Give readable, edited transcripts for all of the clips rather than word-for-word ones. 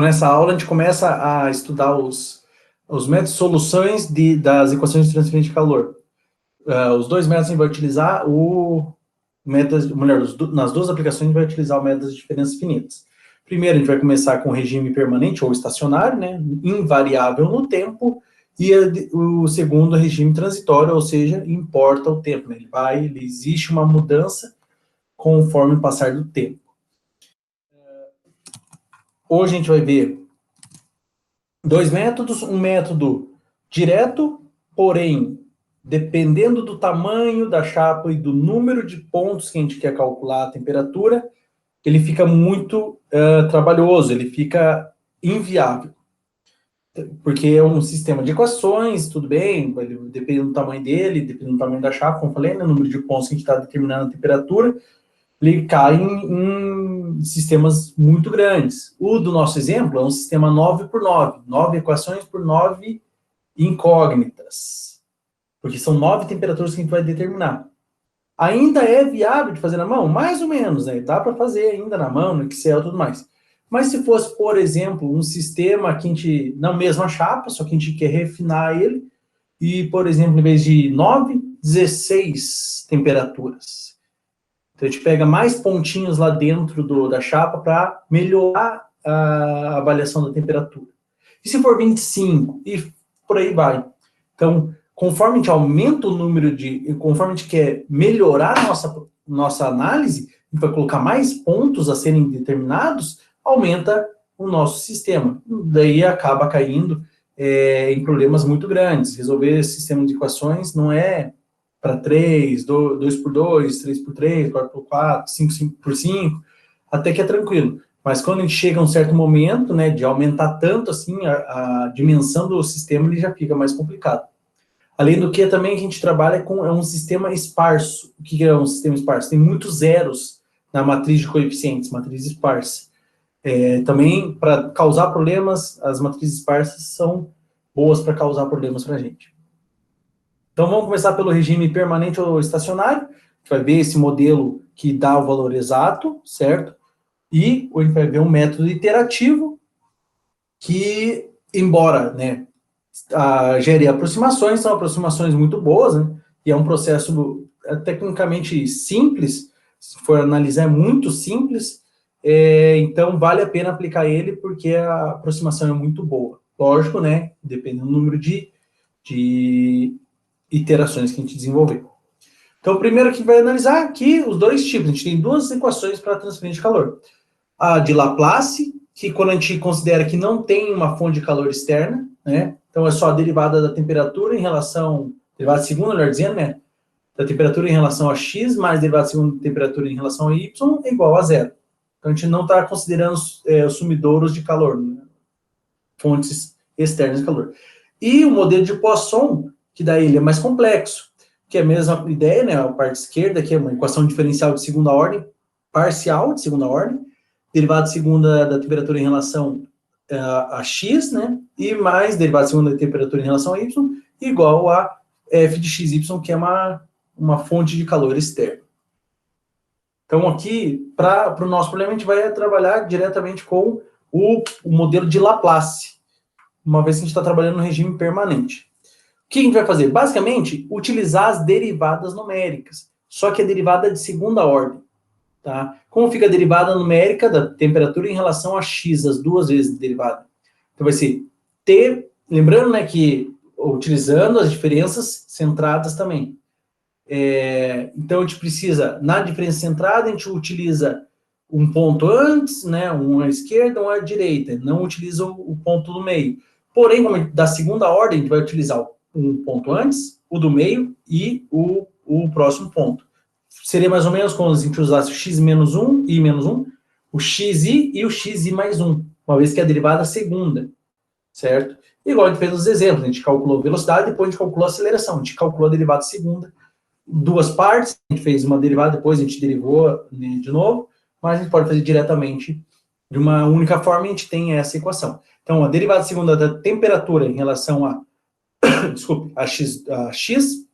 Nessa aula, a gente começa a estudar os métodos de soluções das equações de transferência de calor. Os dois métodos a gente vai utilizar o método, melhor, nas duas aplicações a gente vai utilizar o método das diferenças finitas. Primeiro, a gente vai começar com o regime permanente ou estacionário, né, invariável no tempo, e o segundo, regime transitório, ou seja, importa o tempo, né, existe uma mudança conforme o passar do tempo. Hoje a gente vai ver dois métodos, um método direto, porém, dependendo do tamanho da chapa e do número de pontos que a gente quer calcular a temperatura, ele fica muito trabalhoso, ele fica inviável. Porque é um sistema de equações, tudo bem, dependendo do tamanho dele, dependendo do tamanho da chapa, como eu falei, né, o número de pontos que a gente está determinando a temperatura, ele cai em sistemas muito grandes. O do nosso exemplo é um sistema 9 por 9, 9 equações por 9 incógnitas, porque são 9 temperaturas que a gente vai determinar. Ainda é viável de fazer na mão? Mais ou menos, né? Dá para fazer ainda na mão, no Excel e tudo mais. Mas se fosse, por exemplo, um sistema que a gente, na mesma chapa, só que a gente quer refinar ele, e, por exemplo, em vez de 9, 16 temperaturas. Então, a gente pega mais pontinhos lá dentro da chapa para melhorar a avaliação da temperatura. E se for 25? E por aí vai. Então, conforme a gente aumenta o número conforme a gente quer melhorar a nossa análise, a gente vai colocar mais pontos a serem determinados, aumenta o nosso sistema. Daí acaba caindo em problemas muito grandes. Resolver esse sistema de equações não é para 3, 2 por 2, 3 por 3, 4 por 4, 5 por 5, até que é tranquilo. Mas quando a gente chega a um certo momento, né, de aumentar tanto assim a dimensão do sistema, ele já fica mais complicado. Além do que, também a gente trabalha com um sistema esparso. O que é um sistema esparso? Tem muitos zeros na matriz de coeficientes, matriz esparsa. Também, para causar problemas, as matrizes esparsas são boas para causar problemas para a gente. Então, vamos começar pelo regime permanente ou estacionário. A gente vai ver esse modelo que dá o valor exato, certo? E a gente vai ver um método iterativo que, embora, né, gere aproximações, são aproximações muito boas, né? E é um processo tecnicamente simples, se for analisar, é muito simples, então vale a pena aplicar ele porque a aproximação é muito boa. Lógico, né? Dependendo do número de iterações que a gente desenvolver. Então, primeiro que a gente vai analisar aqui os dois tipos. A gente tem duas equações para transferência de calor. A de Laplace, que quando a gente considera que não tem uma fonte de calor externa, né? Então é só a derivada da temperatura em relação, derivada segunda, melhor dizendo, né? Da temperatura em relação a x, mais derivada segunda da temperatura em relação a y, é igual a zero. Então a gente não está considerando os sumidouros de calor, né? Fontes externas de calor. E o modelo de Poisson, que daí ele é mais complexo, que é a mesma ideia, né? A parte esquerda, que é uma equação diferencial de segunda ordem, parcial de segunda ordem, derivada segunda da temperatura em relação a x, né? E mais derivada segunda da temperatura em relação a y, igual a f de xy, que é uma fonte de calor externo. Então, aqui, para o nosso problema, a gente vai trabalhar diretamente com o modelo de Laplace, uma vez que a gente está trabalhando no regime permanente. O que a gente vai fazer? Basicamente, utilizar as derivadas numéricas, só que a derivada de segunda ordem. Tá? Como fica a derivada numérica da temperatura em relação a x, as duas vezes derivada? Então vai ser t, lembrando, né, que utilizando as diferenças centradas também. Então a gente precisa, na diferença centrada, a gente utiliza um ponto antes, né, um à esquerda, um à direita, não utiliza o ponto do meio. Porém, como da segunda ordem, a gente vai utilizar um ponto antes, o do meio e o próximo ponto. Seria mais ou menos como se a gente usasse o x menos 1, i menos 1, o xi e o xi mais 1, uma vez que é a derivada segunda, certo? Igual a gente fez nos exemplos, a gente calculou velocidade, depois a gente calculou a aceleração, a gente calculou a derivada segunda, duas partes, a gente fez uma derivada, depois a gente derivou de novo, mas a gente pode fazer diretamente de uma única forma e a gente tem essa equação. Então, a derivada segunda da temperatura em relação a, desculpe, a x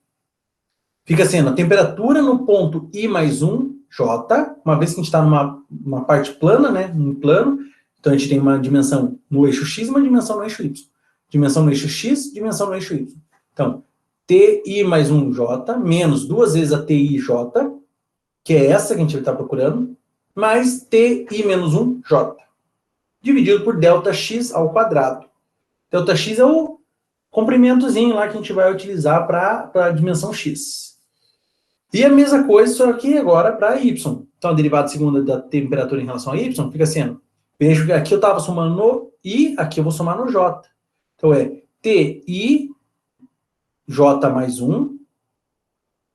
fica sendo a temperatura no ponto I mais 1, J, uma vez que a gente está numa parte plana, né, num plano, Então, a gente tem uma dimensão no eixo X e uma dimensão no eixo Y. Dimensão no eixo X, dimensão no eixo Y. Então, TI mais 1J, menos 2 vezes a TIJ, que é essa que a gente vai estar procurando, mais TI menos 1J, dividido por delta X ao quadrado. Delta X é o comprimentozinho lá que a gente vai utilizar para a dimensão X. E a mesma coisa, só que agora para Y. Então, a derivada segunda da temperatura em relação a Y fica sendo, vejo que aqui eu estava somando no I, aqui eu vou somar no J. Então, é TI J mais 1,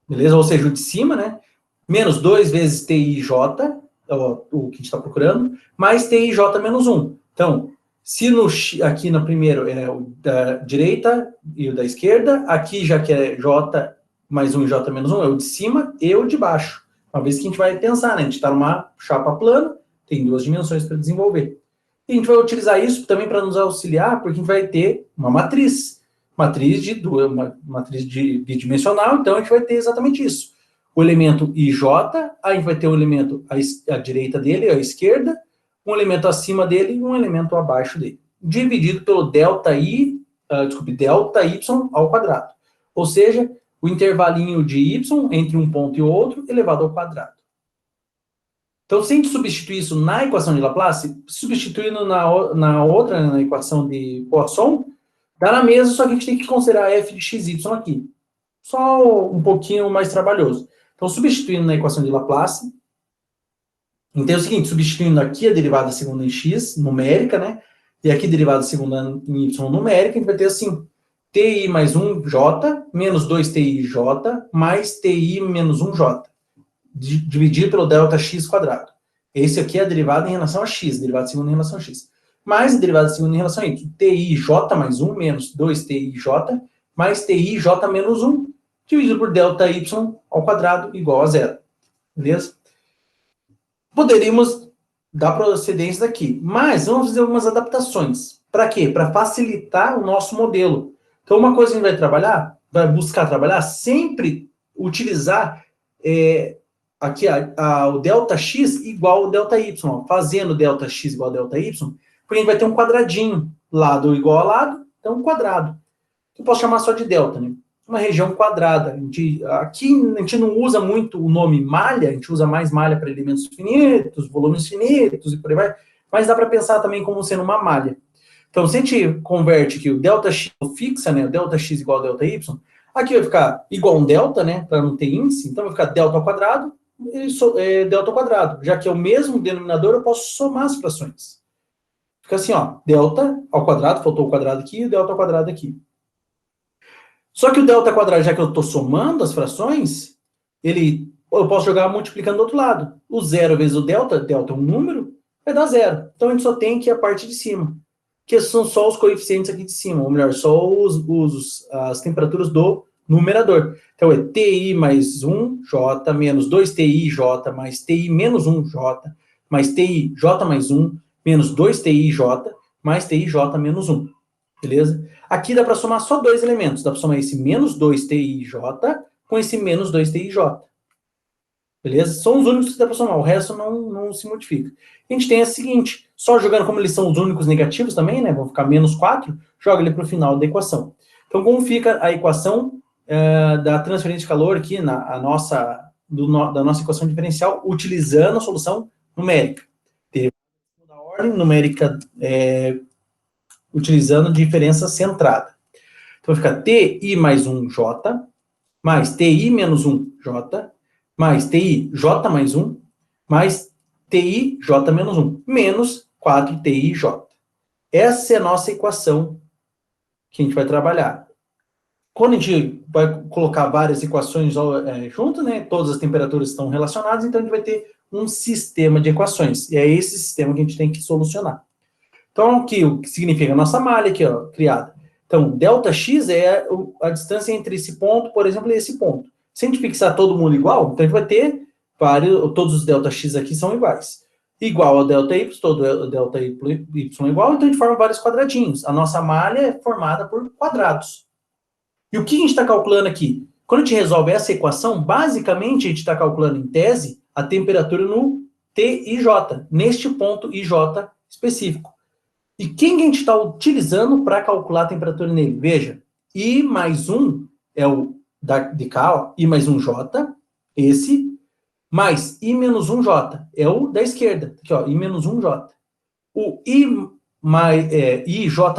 beleza? Ou seja, o de cima, né? Menos 2 vezes TIJ, o que a gente está procurando, mais TIJ menos 1. Então, se no, aqui no primeiro é o da direita e o da esquerda, aqui já que é J mais 1 e J menos 1, é o de cima e o de baixo. Uma vez que a gente vai pensar, né? A gente está numa chapa plana, tem duas dimensões para desenvolver. E a gente vai utilizar isso também para nos auxiliar, porque a gente vai ter uma matriz bidimensional, então a gente vai ter exatamente isso. O elemento IJ, aí a gente vai ter um elemento à direita dele, à esquerda, um elemento acima dele e um elemento abaixo dele, dividido pelo delta Y ao quadrado. Ou seja, o intervalinho de Y entre um ponto e outro elevado ao quadrado. Então, se a gente substituir isso na equação de Laplace, substituindo na equação de Poisson, dá na mesma, só que a gente tem que considerar f de xy aqui. Só um pouquinho mais trabalhoso. Então, substituindo na equação de Laplace, então é o seguinte, substituindo aqui a derivada segunda em x, numérica, né? E aqui a derivada segunda em y numérica, a gente vai ter assim, ti mais 1j, menos 2tij, mais ti menos 1j, dividido pelo delta x quadrado. Esse aqui é a derivada em relação a x, derivada segunda em relação a x. Mais a derivada segunda em relação a y. Tij mais 1 menos 2tij, mais tij menos 1, dividido por delta y ao quadrado, igual a zero. Beleza? Poderíamos dar procedência daqui, mas vamos fazer algumas adaptações. Para quê? Para facilitar o nosso modelo. Então, uma coisa que a gente vai trabalhar, vai buscar trabalhar, sempre utilizar aqui o delta x igual ao delta y. Fazendo delta x igual ao delta y, porque a gente vai ter um quadradinho, lado igual a lado, então um quadrado. Eu posso chamar só de delta, né? Uma região quadrada. Aqui a gente não usa muito o nome malha, a gente usa mais malha para elementos finitos, volumes finitos e por aí vai, mas dá para pensar também como sendo uma malha. Então, se a gente converte aqui o delta x fixa, né, o delta x igual ao delta y, aqui vai ficar igual a um delta, né, para não ter índice, então vai ficar delta ao quadrado e delta ao quadrado. Já que é o mesmo denominador, eu posso somar as frações. Fica assim, ó, delta ao quadrado, faltou o quadrado aqui, e o delta ao quadrado aqui. Só que o delta quadrado, já que eu estou somando as frações, eu posso jogar multiplicando do outro lado. O zero vezes o delta é um número, vai dar zero. Então, a gente só tem aqui a parte de cima, que são só os coeficientes aqui de cima, ou melhor, só as temperaturas do numerador. Então, é TI mais 1J, menos 2TIJ, mais TI menos 1J, mais TIJ mais 1, menos 2TIJ, mais TIJ menos 1. Beleza? Aqui dá para somar só dois elementos. Dá para somar esse menos 2TIJ com esse menos 2TIJ. Beleza? São os únicos que dá para somar. O resto não se modifica. A gente tem a seguinte. Só jogando como eles são os únicos negativos também, né? Vão ficar menos 4. Joga ele para o final da equação. Então, como fica a equação da transferência de calor aqui da nossa equação diferencial, utilizando a solução numérica. Da ordem numérica utilizando diferença centrada. Então, fica TI mais 1J, mais TI menos 1J, mais TIJ mais 1, mais TIJ menos 1, menos 4TIJ. Essa é a nossa equação que a gente vai trabalhar. Quando a gente vai colocar várias equações juntas, né, todas as temperaturas estão relacionadas, então a gente vai ter um sistema de equações. E é esse sistema que a gente tem que solucionar. Então, aqui, o que significa a nossa malha aqui, ó, criada. Então, delta x é a distância entre esse ponto, por exemplo, e esse ponto. Se a gente fixar todo mundo igual, então a gente vai ter todos os delta x aqui são iguais. Igual ao delta y, todo o delta y igual, então a gente forma vários quadradinhos. A nossa malha é formada por quadrados. E o que a gente está calculando aqui? Quando a gente resolve essa equação, basicamente a gente está calculando em tese a temperatura no TIJ, neste ponto IJ específico. E quem que a gente está utilizando para calcular a temperatura nele? Veja, I mais 1 é o de cá, ó, I mais 1J, esse, mais I menos 1J, é o da esquerda, aqui, ó, I menos 1J. O IJ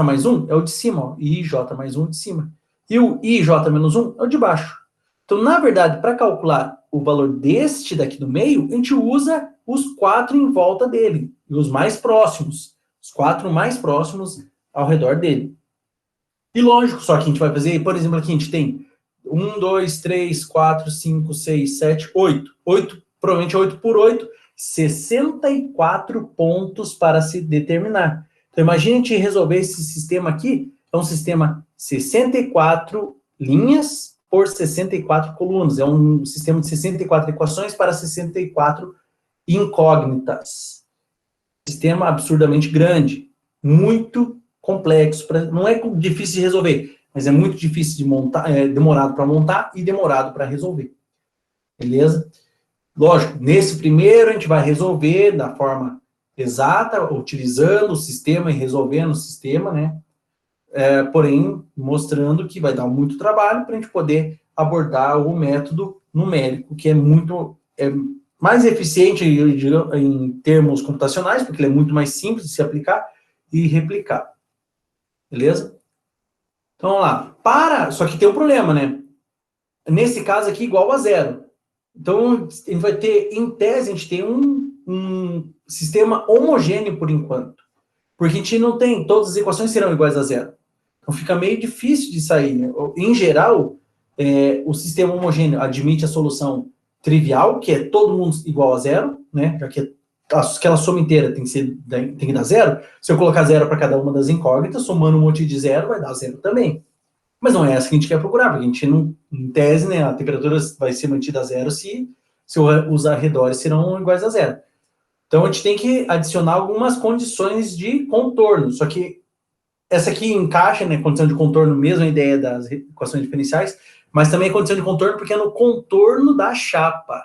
mais 1 é o de cima, ó, IJ mais 1 de cima. E o IJ menos 1 é o de baixo. Então, na verdade, para calcular o valor deste daqui do meio, a gente usa os 4 em volta dele, e os mais próximos, os 4 mais próximos ao redor dele. E lógico, só que a gente vai fazer, por exemplo, aqui a gente tem 1, 2, 3, 4, 5, 6, 7, 8. 8, provavelmente 8 por 8, 64 pontos para se determinar. Então, imagine a gente resolver esse sistema aqui, é um sistema 64 linhas por 64 colunas. É um sistema de 64 equações para 64 incógnitas. Sistema absurdamente grande, muito complexo, não é difícil de resolver, mas é muito difícil de montar, demorado para montar e demorado para resolver. Beleza? Lógico, nesse primeiro a gente vai resolver da forma exata, utilizando o sistema e resolvendo o sistema, né? Porém, mostrando que vai dar muito trabalho para a gente poder abordar o método numérico, que é muito mais eficiente em termos computacionais, porque ele é muito mais simples de se aplicar e replicar. Beleza? Então, vamos lá. Só que tem um problema, né? Nesse caso aqui, igual a zero. Então, a gente vai ter, em tese, a gente tem um sistema homogêneo por enquanto. Porque a gente não tem, todas as equações serão iguais a zero. Então, fica meio difícil de sair, né? Em geral, o sistema homogêneo admite a solução trivial, que é todo mundo igual a zero, né? Já que aquela soma inteira tem que dar zero. Se eu colocar zero para cada uma das incógnitas, somando um monte de zero, vai dar zero também. Mas não é essa que a gente quer procurar, porque a gente não, em tese, né, a temperatura vai ser mantida a zero se os arredores serão iguais a zero. Então, a gente tem que adicionar algumas condições de contorno, só que essa aqui encaixa, né, condição de contorno, mesmo a ideia das equações diferenciais, mas também é condição de contorno porque é no contorno da chapa,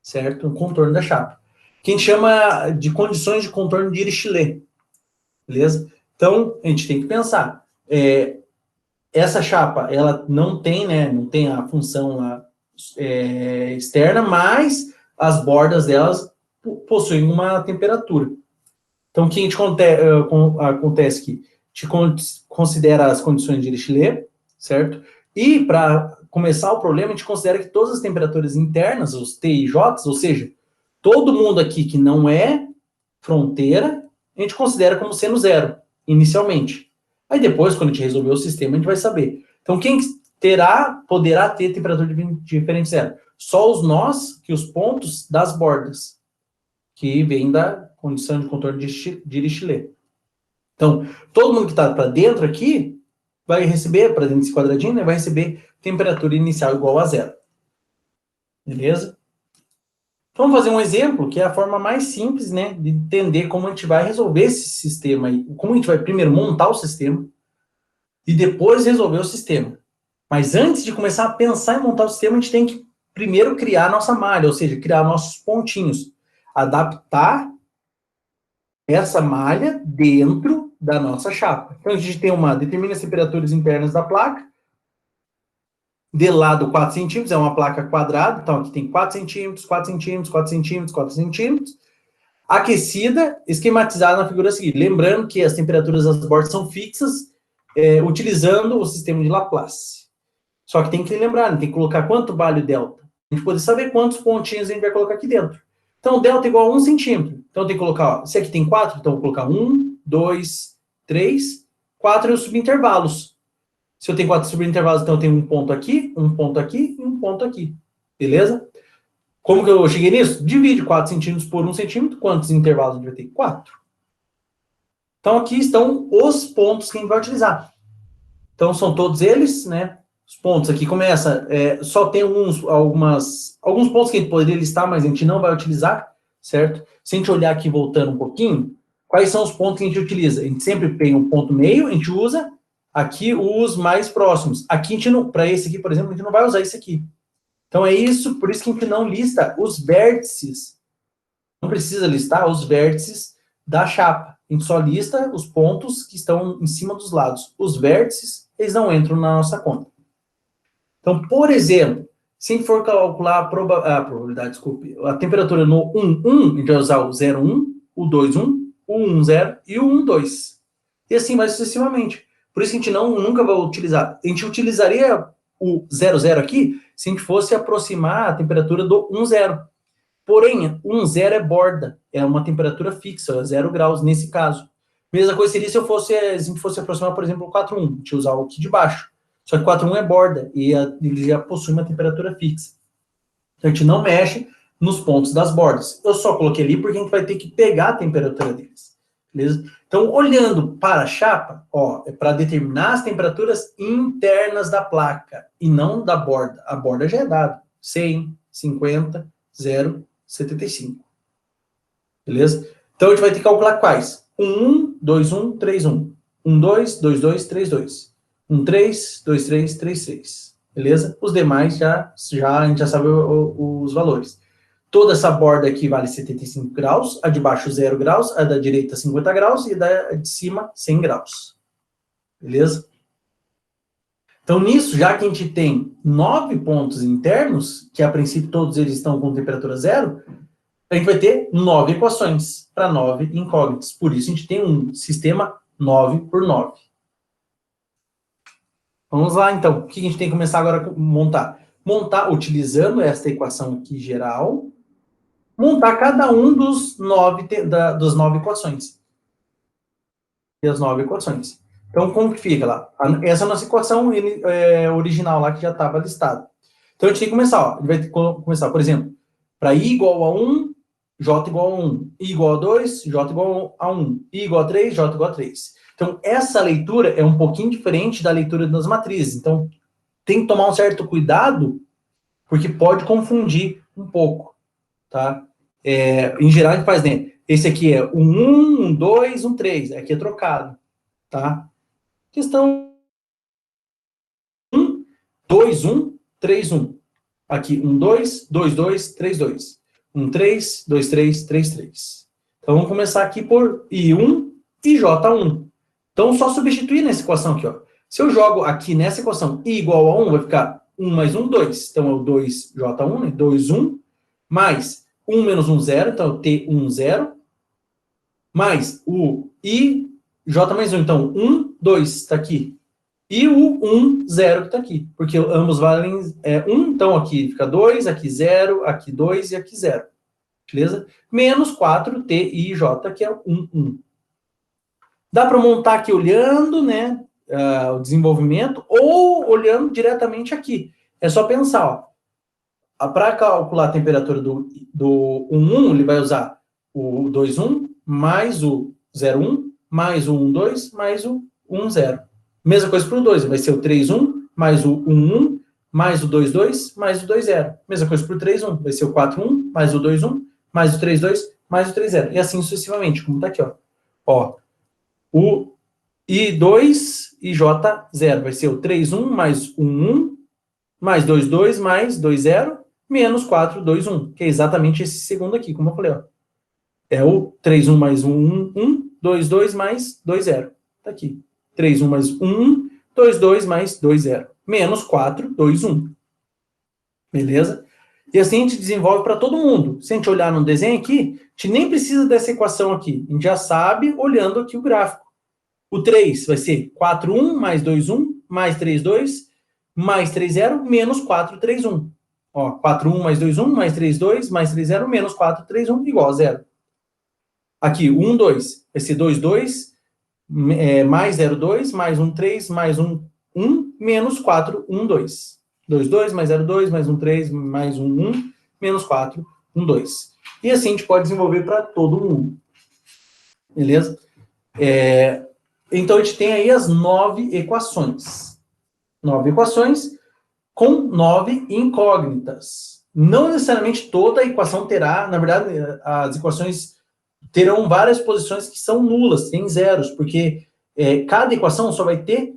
certo? No contorno da chapa. Que a gente chama de condições de contorno de Dirichlet, beleza? Então, a gente tem que pensar, essa chapa, ela não tem, né, não tem a função lá, externa, mas as bordas delas possuem uma temperatura. Então, o que a gente acontece aqui? A gente considera as condições de Dirichlet, certo? E, para começar o problema, a gente considera que todas as temperaturas internas, os T e J, ou seja, todo mundo aqui que não é fronteira, a gente considera como sendo zero, inicialmente. Aí depois, quando a gente resolver o sistema, a gente vai saber. Então, quem poderá ter temperatura diferente de zero? Só os nós, que os pontos das bordas, que vem da condição de contorno de Dirichlet. Então, todo mundo que está para dentro aqui vai receber, para dentro desse quadradinho, né, vai receber temperatura inicial igual a zero. Beleza? Então, vamos fazer um exemplo, que é a forma mais simples, né, de entender como a gente vai resolver esse sistema aí. Como a gente vai primeiro montar o sistema e depois resolver o sistema. Mas antes de começar a pensar em montar o sistema, a gente tem que primeiro criar a nossa malha, ou seja, criar nossos pontinhos. Adaptar essa malha dentro da nossa chapa. Então, a gente tem determina as temperaturas internas da placa. De lado, 4 centímetros, é uma placa quadrada. Então, aqui tem 4 centímetros, 4 centímetros, 4 centímetros, 4 centímetros. Aquecida, esquematizada na figura seguinte. Lembrando que as temperaturas das bordas são fixas, utilizando o sistema de Laplace. Só que tem que lembrar, tem que colocar quanto vale o delta. A gente poder saber quantos pontinhos a gente vai colocar aqui dentro. Então, o delta é igual a 1 centímetro. Então, tem que colocar, ó, se aqui tem 4, então eu vou colocar 1, 2, 3, 4 e os subintervalos. Se eu tenho 4 subintervalos, então eu tenho um ponto aqui e um ponto aqui. Beleza? Como que eu cheguei nisso? Divide 4 centímetros por 1 centímetro. Quantos intervalos a gente vai ter? 4. Então, aqui estão os pontos que a gente vai utilizar. Então, são todos eles, né? Os pontos aqui começa, só tem alguns pontos que a gente poderia listar, mas a gente não vai utilizar, certo? Se a gente olhar aqui, voltando um pouquinho, quais são os pontos que a gente utiliza? A gente sempre tem um ponto meio, a gente usa aqui os mais próximos. Aqui, para esse aqui, por exemplo, a gente não vai usar esse aqui. Então, é isso, por isso que a gente não lista os vértices. Não precisa listar os vértices da chapa. A gente só lista os pontos que estão em cima dos lados. Os vértices, eles não entram na nossa conta. Então, por exemplo, se a gente for calcular a probabilidade, desculpe, a temperatura no 1, a gente vai usar o 0,1, o 2,1, o 1,0 e o 1,2. E assim vai sucessivamente. Por isso que a gente nunca vai utilizar. A gente utilizaria o 0,0 aqui se a gente fosse aproximar a temperatura do 1,0. Porém, 1,0 é borda, é uma temperatura fixa, é 0 graus nesse caso. Mesma coisa seria se a gente fosse aproximar, por exemplo, o 4,1, a gente usar o aqui de baixo. Só que 4,1 é borda e ele já possui uma temperatura fixa. Então a gente não mexe nos pontos das bordas. Eu só coloquei ali porque a gente vai ter que pegar a temperatura deles. Beleza? Então, olhando para a chapa, ó, é para determinar as temperaturas internas da placa e não da borda. A borda já é dada. 100, 50, 0, 75. Beleza? Então, a gente vai ter que calcular quais? 1, 2, 1, 3, 1. 1, 2, 2, 2, 3, 2. 1, 3, 2, 3, 3, 3. Beleza? Os demais a gente já sabe os valores. Toda essa borda aqui vale 75 graus, a de baixo 0 graus, a da direita 50 graus e a da de cima 100 graus. Beleza? Então, nisso, já que a gente tem 9 pontos internos, que a princípio todos eles estão com temperatura 0, a gente vai ter 9 equações para 9 incógnitas. Por isso, a gente tem um sistema 9 por 9. Vamos lá, então. O que a gente tem que começar agora a montar? Montar, utilizando esta equação aqui geral, montar cada um das 9 equações. E as 9 equações. Então, como que fica lá? Essa é a nossa equação original lá, que já estava listada. Então, a gente tem que começar, ó. A gente vai ter que começar, por exemplo, para I igual a 1, J igual a 1. I igual a 2, J igual a 1. I igual a 3, J igual a 3. Então, essa leitura é um pouquinho diferente da leitura das matrizes. Então, tem que tomar um certo cuidado, porque pode confundir um pouco, tá? Em geral, a gente faz, né? Esse aqui é um 1, um 2, um 3. Aqui é trocado, tá? Questão 1, 2, 1, 3, 1. Aqui, 1, 2, 2, 2, 3, 2. 1, 3, 2, 3, 3, 3. Então, vamos começar aqui por I1 e J1. Então, só substituir nessa equação aqui, ó. Se eu jogo aqui nessa equação I igual a 1, vai ficar 1 mais 1, 2. Então, é o 2J1, né? 2, 1. Mais 1 menos 1, 0. Então, é o T1, 0. Mais o I, J mais 1. Então, 1, 2 está aqui. E o 1, 0 que está aqui. Porque ambos valem 1. Então, aqui fica 2, aqui 0, aqui 2 e aqui 0. Beleza? Menos 4, T, I, J, que é 1, 1. Dá para montar aqui olhando, né, o desenvolvimento, ou olhando diretamente aqui. É só pensar, ó. Para calcular a temperatura do 1,1, ele vai usar o 2,1 mais o 0,1 mais o 1,2 mais o 1,0. Mesma coisa para o 2, vai ser o 3,1 mais o 1,1 mais o 2,2 mais o 2,0. Mesma coisa para o 3,1, vai ser o 4,1 mais o 2,1 mais o 3,2 mais o 3,0. E assim sucessivamente, como está aqui, ó. O I2 e J0 vai ser o 3,1 mais 1,1 mais 2,2 mais 2,0 menos 4,2,1, que é exatamente esse segundo aqui, como eu falei, ó. É o 3,1 mais 1,1, 2,2 mais 2,0. Tá aqui. 3,1 mais 1,1, 2,2 mais 2,0. Menos 4,2,1. Beleza? E assim a gente desenvolve para todo mundo. Se a gente olhar no desenho aqui, a gente nem precisa dessa equação aqui. A gente já sabe olhando aqui o gráfico. O 3 vai ser 4,1 mais 2,1 mais 3,2 mais 3,0 menos 4,3,1. Ó, 4,1 mais 2,1 mais 3,2 mais 3,0 menos 4,3,1 igual a 0. Aqui, 1,2 vai ser 2,2 mais 0,2 mais 1,3 mais 1,1 menos 4,1,2. 2,2 mais 0,2 mais 1,3 mais 1,1 menos 4,1,2. E assim a gente pode desenvolver para todo mundo. Beleza? Então, a gente tem aí as 9 equações. 9 equações com 9 incógnitas. Não necessariamente toda a equação terá, na verdade, as equações terão várias posições que são nulas, tem zeros, porque cada equação só vai ter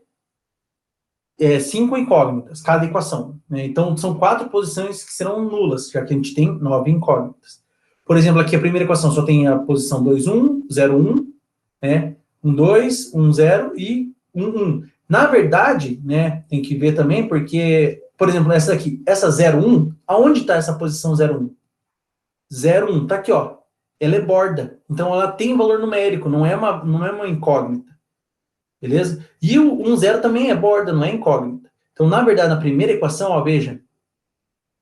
5 incógnitas, cada equação. Né? Então, são 4 posições que serão nulas, já que a gente tem 9 incógnitas. Por exemplo, aqui a primeira equação só tem a posição 2, 1, 0, 1, né? 1, 2, 1, 0 e 1, 1. Na verdade, né, tem que ver também, porque, por exemplo, essa aqui, essa 0, 1, aonde está essa posição 0, 1? 0, 1, tá aqui, ó. Ela é borda. Então, ela tem valor numérico, não é uma incógnita. Beleza? E o 1, 0 também é borda, não é incógnita. Então, na verdade, na primeira equação, ó, veja,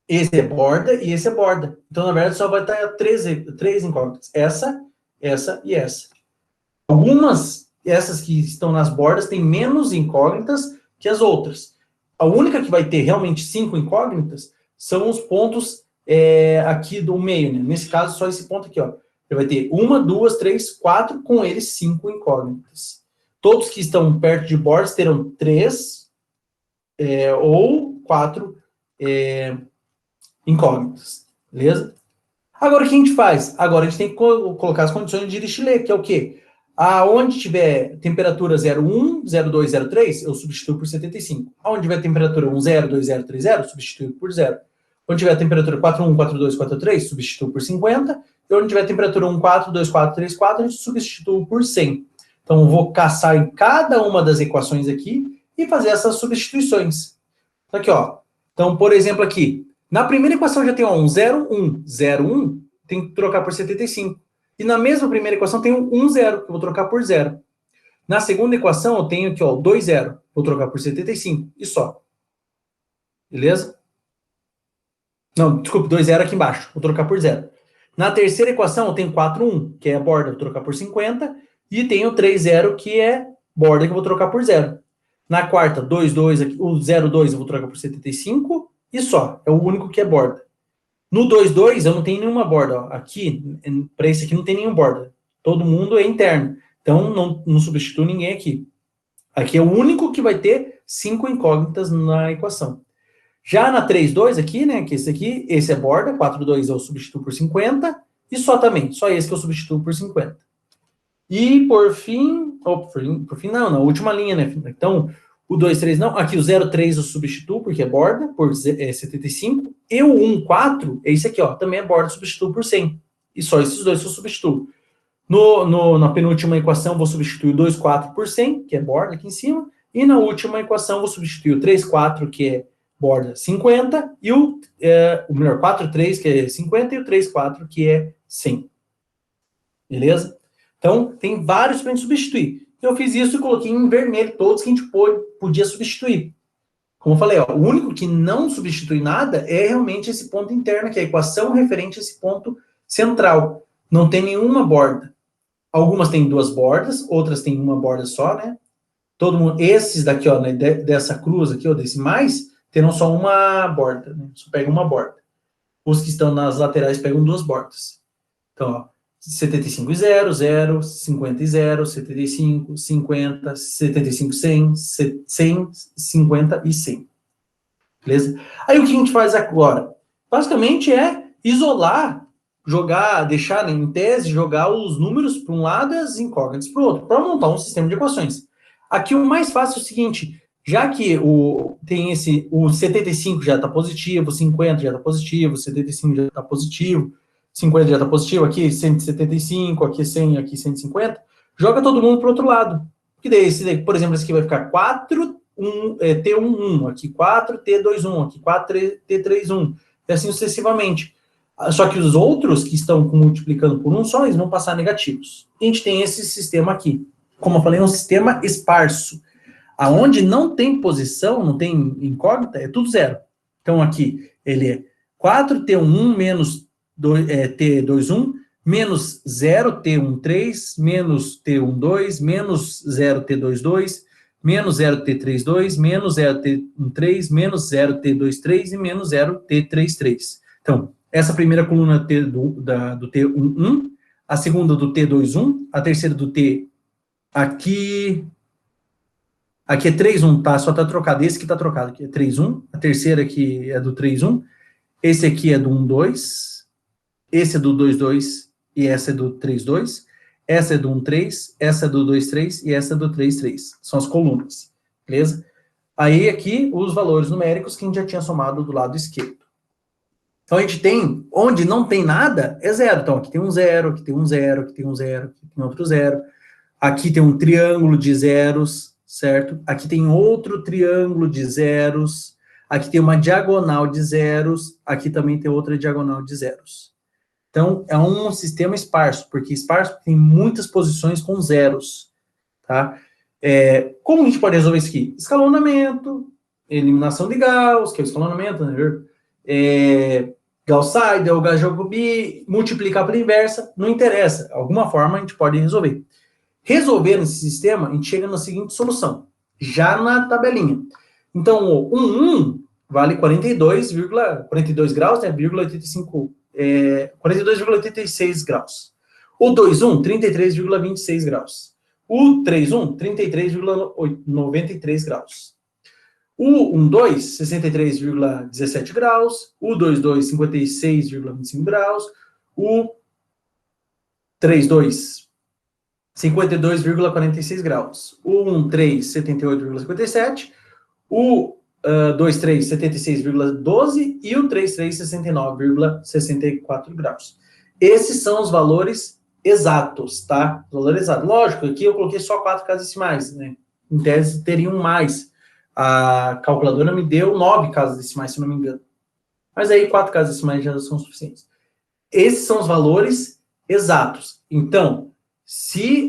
esse é borda e esse é borda. Então, na verdade, só vai estar três incógnitas. Essa e essa. Algumas, essas que estão nas bordas, têm menos incógnitas que as outras. A única que vai ter realmente 5 incógnitas são os pontos aqui do meio, né? Nesse caso, só esse ponto aqui, ó. Ele vai ter 1, 2, 3, 4, com eles 5 incógnitas. Todos que estão perto de bordas terão 3 ou 4 incógnitas, beleza? Agora, o que a gente faz? Agora, a gente tem que colocar as condições de Dirichlet, que é o quê? Aonde tiver temperatura 0,1, 0,2, 0,3, eu substituo por 75. Aonde tiver temperatura 10, 20, 30, substituo por 0. Onde tiver temperatura 4,1, 4,2, 4,3, substituo por 50. E onde tiver temperatura 1,4, 2,4, 3,4, a gente substitui por 100. Então, eu vou caçar em cada uma das equações aqui e fazer essas substituições. Então, aqui, ó. Então, por exemplo, aqui, na primeira equação já tem, ó, 0, 1. 0, 1, tem que trocar por 75. E na mesma primeira equação tem um 1, 0, que eu vou trocar por 0. Na segunda equação eu tenho aqui, ó, 2, 0. Vou trocar por 75. E só. Beleza? Não, desculpe, 2, 0 aqui embaixo. Vou trocar por 0. Na terceira equação eu tenho 4, 1, que é a borda, vou trocar por 50. E tenho 3, 0, que é borda, que eu vou trocar por 0. Na quarta, 2, 2, aqui, o 0, 2 eu vou trocar por 75. E só. É o único que é borda. No 2, 2 eu não tenho nenhuma borda. Ó. Aqui, para esse aqui não tem nenhuma borda. Todo mundo é interno. Então, não substitui ninguém aqui. Aqui é o único que vai ter 5 incógnitas na equação. Já na 3, 2 aqui, né, que esse é borda, 4, 2 eu substituo por 50, e só também, só esse que eu substituo por 50. E por fim, não, na última linha, né, então, o 2, 3 não, aqui o 0, 3 eu substituo, porque é borda, por 75, e o 1, 4, é esse aqui, ó, também é borda, substituo por 100. E só esses dois eu substituo. Na penúltima equação, vou substituir o 2, 4 por 100, que é borda aqui em cima, e na última equação, vou substituir o 3, 4, que é borda 50, e o 4, 3, que é 50, e o 3, 4, que é 100. Beleza? Então, tem vários para a gente substituir. Eu fiz isso e coloquei em vermelho todos que a gente podia substituir. Como eu falei, ó, o único que não substitui nada é realmente esse ponto interno, que é a equação referente a esse ponto central. Não tem nenhuma borda. Algumas têm 2 bordas, outras têm uma borda só, né? Esses daqui, ó, né, dessa cruz aqui, ó, desse mais, terão só uma borda, né? Só pega uma borda. Os que estão nas laterais pegam 2 bordas. Então, ó, 75 e 0, 0, 50 e 0, 75, 50, 75, 100, 100, 50 e 100. Beleza? Aí o que a gente faz agora? Basicamente é isolar, deixar, né, em tese, jogar os números para um lado e as incógnitas para o outro, para montar um sistema de equações. Aqui o mais fácil é o seguinte, já que o 75 já está positivo, o 50 já está positivo, o 75 já está positivo, 50 já está positivo, aqui 175, aqui 100, aqui 150, joga todo mundo para o outro lado. Porque daí, por exemplo, esse aqui vai ficar 4, T1, 1, aqui 4, T2, 1, aqui 4, T3, 1, e assim sucessivamente. Só que os outros que estão multiplicando por 1 só, eles vão passar negativos. E a gente tem esse sistema aqui. Como eu falei, é um sistema esparso. Aonde não tem posição, não tem incógnita, é tudo zero. Então aqui, ele é 4T1 menos T21, menos 0T13, menos T12, menos 0T22, menos 0T32, menos 0T13, menos 0T23 e menos 0T33. Então, essa primeira coluna do T11, a segunda do T21, a terceira do T... Aqui é 3,1, tá? Só tá trocado. Esse que tá trocado aqui é 3,1. A terceira aqui é do 3,1. Esse aqui é do 1,2. Esse é do 2,2. E essa é do 3,2. Essa é do 1,3. Essa é do 2,3. E essa é do 3,3. São as colunas. Beleza? Aí aqui os valores numéricos que a gente já tinha somado do lado esquerdo. Então a gente tem, onde não tem nada, é zero. Então aqui tem um zero, aqui tem um zero, aqui tem um zero, aqui tem outro zero. Aqui tem um triângulo de zeros, certo? Aqui tem outro triângulo de zeros. Aqui tem uma diagonal de zeros. Aqui também tem outra diagonal de zeros. Então, é um sistema esparso, porque esparso tem muitas posições com zeros, tá? Como a gente pode resolver isso aqui? Escalonamento, eliminação de Gauss, que é o escalonamento, né? Gauss-Seidel, Gauss-Jacobi, multiplicar pela inversa, não interessa. Alguma forma a gente pode resolver. Resolvendo esse sistema, a gente chega na seguinte solução, já na tabelinha. Então, o 1 vale 42 graus, né, 42,86 graus. O 2,1, 33,26 graus. O 3,1, 33,93 graus. O 1,2, 63,17 graus. O 2,2, 56,25 graus. O 3,2, 52,46 graus. O 1,3, 78,57. O 2,3, 76,12 e o 3,3, 69,64 graus. Esses são os valores exatos, tá? Os valores exatos. Lógico, aqui eu coloquei só 4 casas decimais, né? Em tese teriam mais. A calculadora me deu 9 casas decimais, se não me engano. Mas aí 4 casas decimais já são suficientes. Esses são os valores exatos. Então, se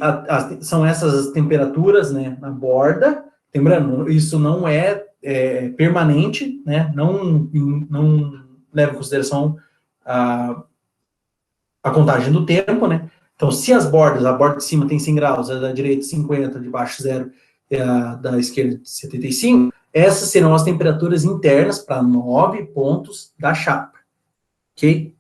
são essas as temperaturas, né, na borda, lembrando, isso não é permanente, né? Não leva em consideração a contagem do tempo, né? Então, se as bordas, a borda de cima tem 100 graus, a da direita 50, de baixo 0, e a da esquerda 75, essas serão as temperaturas internas para 9 pontos da chapa, ok?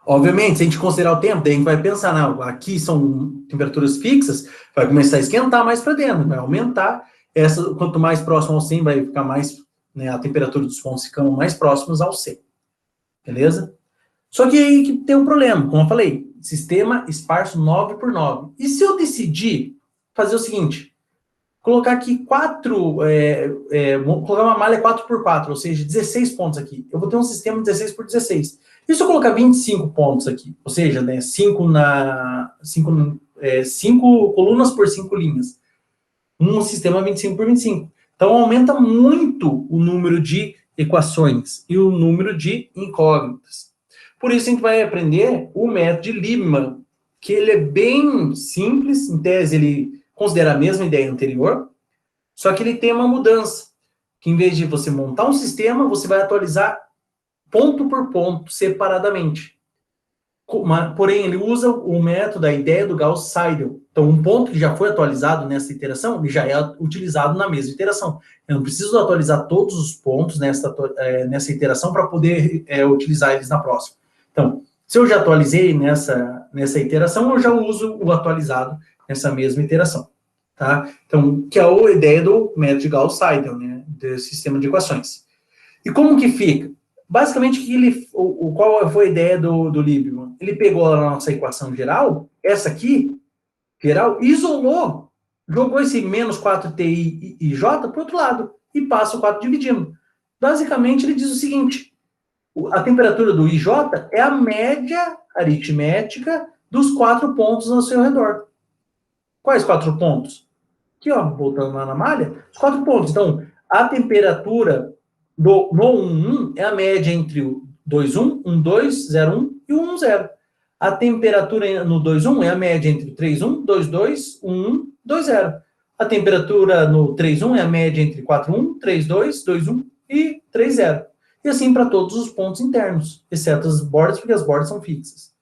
Obviamente, se a gente considerar o tempo, daí a gente vai pensar, não, aqui são temperaturas fixas, vai começar a esquentar mais para dentro, vai aumentar. Quanto mais próximo ao 100, vai ficar mais, né, a temperatura dos pontos ficam mais próximos ao 100. Beleza? Só que aí que tem um problema, como eu falei, sistema esparso 9 por 9. E se eu decidir fazer o seguinte, colocar aqui colocar uma malha 4 por 4, ou seja, 16 pontos aqui. Eu vou ter um sistema 16 por 16. E se eu colocar 25 pontos aqui, ou seja, né, 5 colunas por 5 linhas, um sistema 25 por 25. Então, aumenta muito o número de equações e o número de incógnitas. Por isso, a gente vai aprender o método de Liebman, que ele é bem simples, em tese ele considera a mesma ideia anterior, só que ele tem uma mudança, que em vez de você montar um sistema, você vai atualizar ponto por ponto, separadamente. Porém, ele usa o método, a ideia do Gauss-Seidel. Então, um ponto que já foi atualizado nessa iteração, ele já é utilizado na mesma iteração. Eu não preciso atualizar todos os pontos nessa iteração para poder utilizar eles na próxima. Então, se eu já atualizei nessa iteração, eu já uso o atualizado nessa mesma iteração. Tá? Então, que é a ideia do método de Gauss-Seidel, né, do sistema de equações. E como que fica? Basicamente, qual foi a ideia do Liebman? Ele pegou a nossa equação geral, essa aqui, geral, isolou, jogou esse menos 4ti e j para o outro lado, e passa o 4 dividindo. Basicamente, ele diz o seguinte, a temperatura do IJ é a média aritmética dos 4 pontos ao seu redor. Quais 4 pontos? Aqui, ó, voltando lá na malha, os 4 pontos. Então, a temperatura no 1,1 é a média entre o 2,1, 1,2, 0,1 e o 1,0. A temperatura no 2,1 é a média entre o 3,1, 2,2, 1,1, 2,0. A temperatura no 3,1 é a média entre 4,1, 3,2, 2,1 e 3,0. E assim para todos os pontos internos, exceto as bordas, porque as bordas são fixas.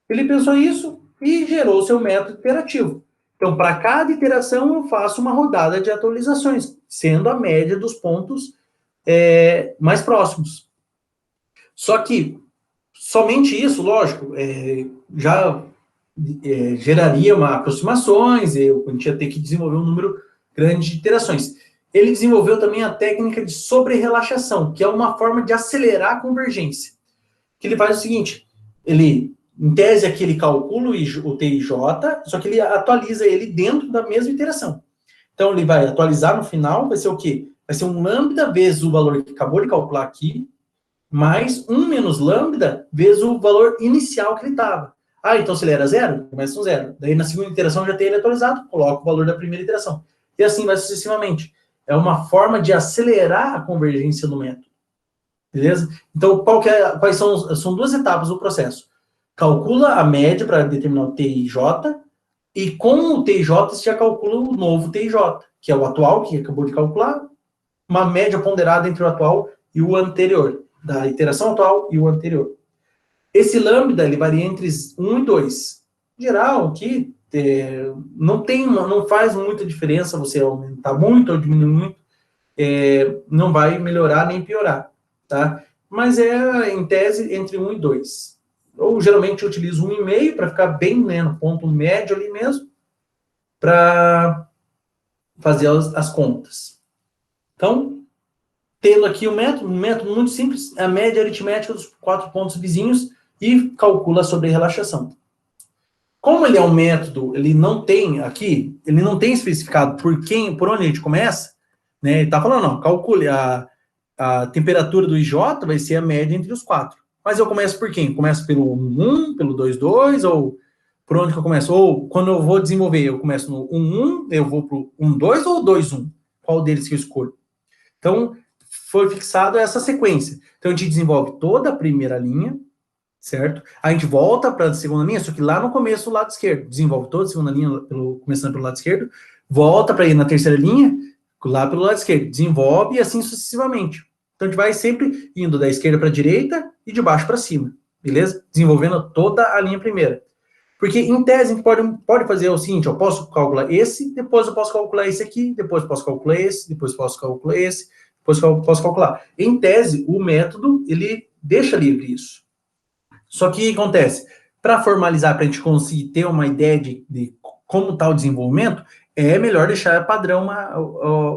Ele pensou isso e gerou o seu método iterativo. Então, para cada iteração, eu faço uma rodada de atualizações, sendo a média dos pontos mais próximos. Só que, somente isso, lógico, já geraria aproximações, a gente ia ter que desenvolver um número grande de iterações. Ele desenvolveu também a técnica de sobre-relaxação, que é uma forma de acelerar a convergência. Que ele faz o seguinte, em tese aqui ele calcula o TIJ, só que ele atualiza ele dentro da mesma iteração. Então ele vai atualizar no final, vai ser o quê? Vai ser um lambda vezes o valor que acabou de calcular aqui, mais 1 menos lambda vezes o valor inicial que ele estava. Ah, então se ele era zero, começa com zero. Daí na segunda iteração já tem ele atualizado, coloca o valor da primeira iteração. E assim vai sucessivamente. É uma forma de acelerar a convergência do método. Beleza? Então, quais são duas etapas do processo. Calcula a média para determinar o TIJ, e com o TIJ você já calcula o novo TIJ, que é o atual, que acabou de calcular, uma média ponderada entre o atual e o anterior, da iteração atual e o anterior. Esse lambda, ele varia entre 1 e 2. Em geral, aqui, não faz muita diferença você aumentar muito ou diminuir muito, não vai melhorar nem piorar, tá? Mas em tese, entre 1 e 2. Ou, geralmente, eu utilizo 1,5 para ficar bem, né, no ponto médio ali mesmo, para fazer as contas. Então, tendo aqui um método muito simples, a média aritmética dos 4 pontos vizinhos e calcula sobre relaxação. Como ele é um método, ele não tem especificado por onde a gente começa, né? Ele está falando, não, calcule a temperatura do IJ vai ser a média entre os 4. Mas eu começo por quem? Começo pelo 1, pelo 2,2, ou por onde que eu começo? Ou quando eu vou desenvolver, eu começo no 1,1, eu vou para o 1,2 ou 2,1? Qual deles que eu escolho? Então, foi fixado essa sequência. Então, a gente desenvolve toda a primeira linha, certo? A gente volta para a segunda linha, só que lá no começo, do lado esquerdo. Desenvolve toda a segunda linha, começando pelo lado esquerdo, volta para ir na terceira linha, lá pelo lado esquerdo. Desenvolve e assim sucessivamente. Então, a gente vai sempre indo da esquerda para a direita e de baixo para cima, beleza? Desenvolvendo toda a linha primeira. Porque, em tese, a gente pode fazer o seguinte, eu posso calcular esse, depois eu posso calcular esse aqui, depois eu posso calcular esse, depois eu posso calcular esse, depois eu posso calcular. Em tese, o método, ele deixa livre isso. Só que o que acontece? Para formalizar, para a gente conseguir ter uma ideia de como está o desenvolvimento, é melhor deixar padrão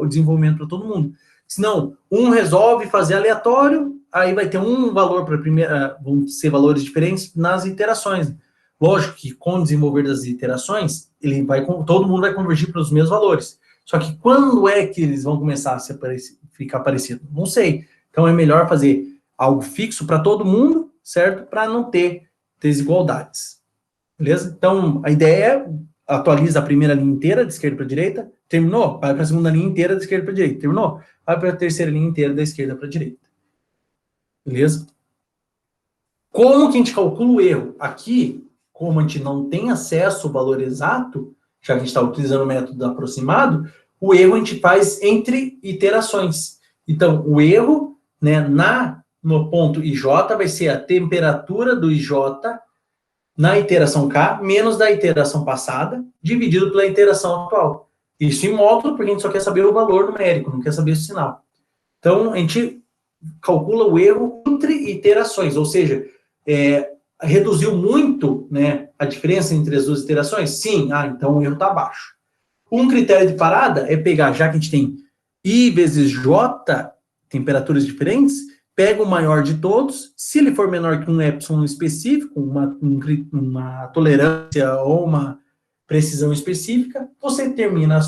o desenvolvimento para todo mundo. Senão, um resolve fazer aleatório, aí vai ter um valor para a primeira, vão ser valores diferentes nas iterações. Lógico que com o desenvolver das iterações, todo mundo vai convergir para os mesmos valores. Só que quando é que eles vão começar a ficar parecido? Não sei. Então é melhor fazer algo fixo para todo mundo, certo? Para não ter desigualdades. Beleza? Então a ideia é atualiza a primeira linha inteira, de esquerda para direita, terminou, vai para a segunda linha inteira, de esquerda para direita, terminou, vai para a terceira linha inteira, da esquerda para direita. Beleza? Como que a gente calcula o erro? Aqui, como a gente não tem acesso ao valor exato, já que a gente está utilizando o método aproximado, o erro a gente faz entre iterações. Então, o erro, né, no ponto IJ vai ser a temperatura do IJ na iteração K, menos da iteração passada, dividido pela iteração atual. Isso em módulo, porque a gente só quer saber o valor numérico, não quer saber o sinal. Então, a gente calcula o erro entre iterações, ou seja, reduziu muito, né, a diferença entre as duas iterações? Sim, então o erro está baixo. Um critério de parada é pegar, já que a gente tem I vezes J, temperaturas diferentes, pega o maior de todos, se ele for menor que um epsilon específico, uma tolerância ou uma precisão específica, você termina o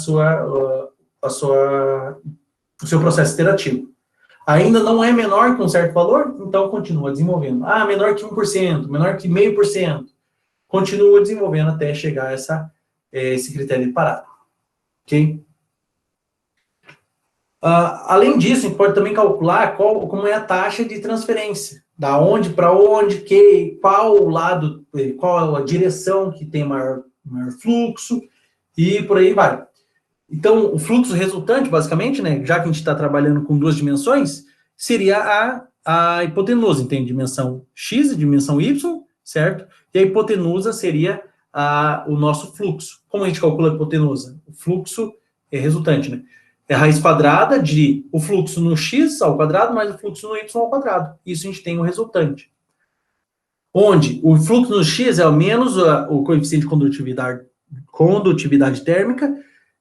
seu processo iterativo. Ainda não é menor que um certo valor, então continua desenvolvendo. Menor que 1%, menor que 0,5%. Continua desenvolvendo até chegar a esse critério de parada. Ok? Além disso, a gente pode também calcular como é a taxa de transferência. Da onde para onde, qual lado, qual a direção que tem maior fluxo, e por aí vai. Então, o fluxo resultante, basicamente, né, já que a gente está trabalhando com duas dimensões, seria a hipotenusa. Tem dimensão x e dimensão y, certo? E a hipotenusa seria o nosso fluxo. Como a gente calcula a hipotenusa? O fluxo é resultante, né? É a raiz quadrada de o fluxo no x ao quadrado mais o fluxo no y ao quadrado. Isso a gente tem o resultante. Onde o fluxo no x é ao menos o coeficiente de condutividade térmica,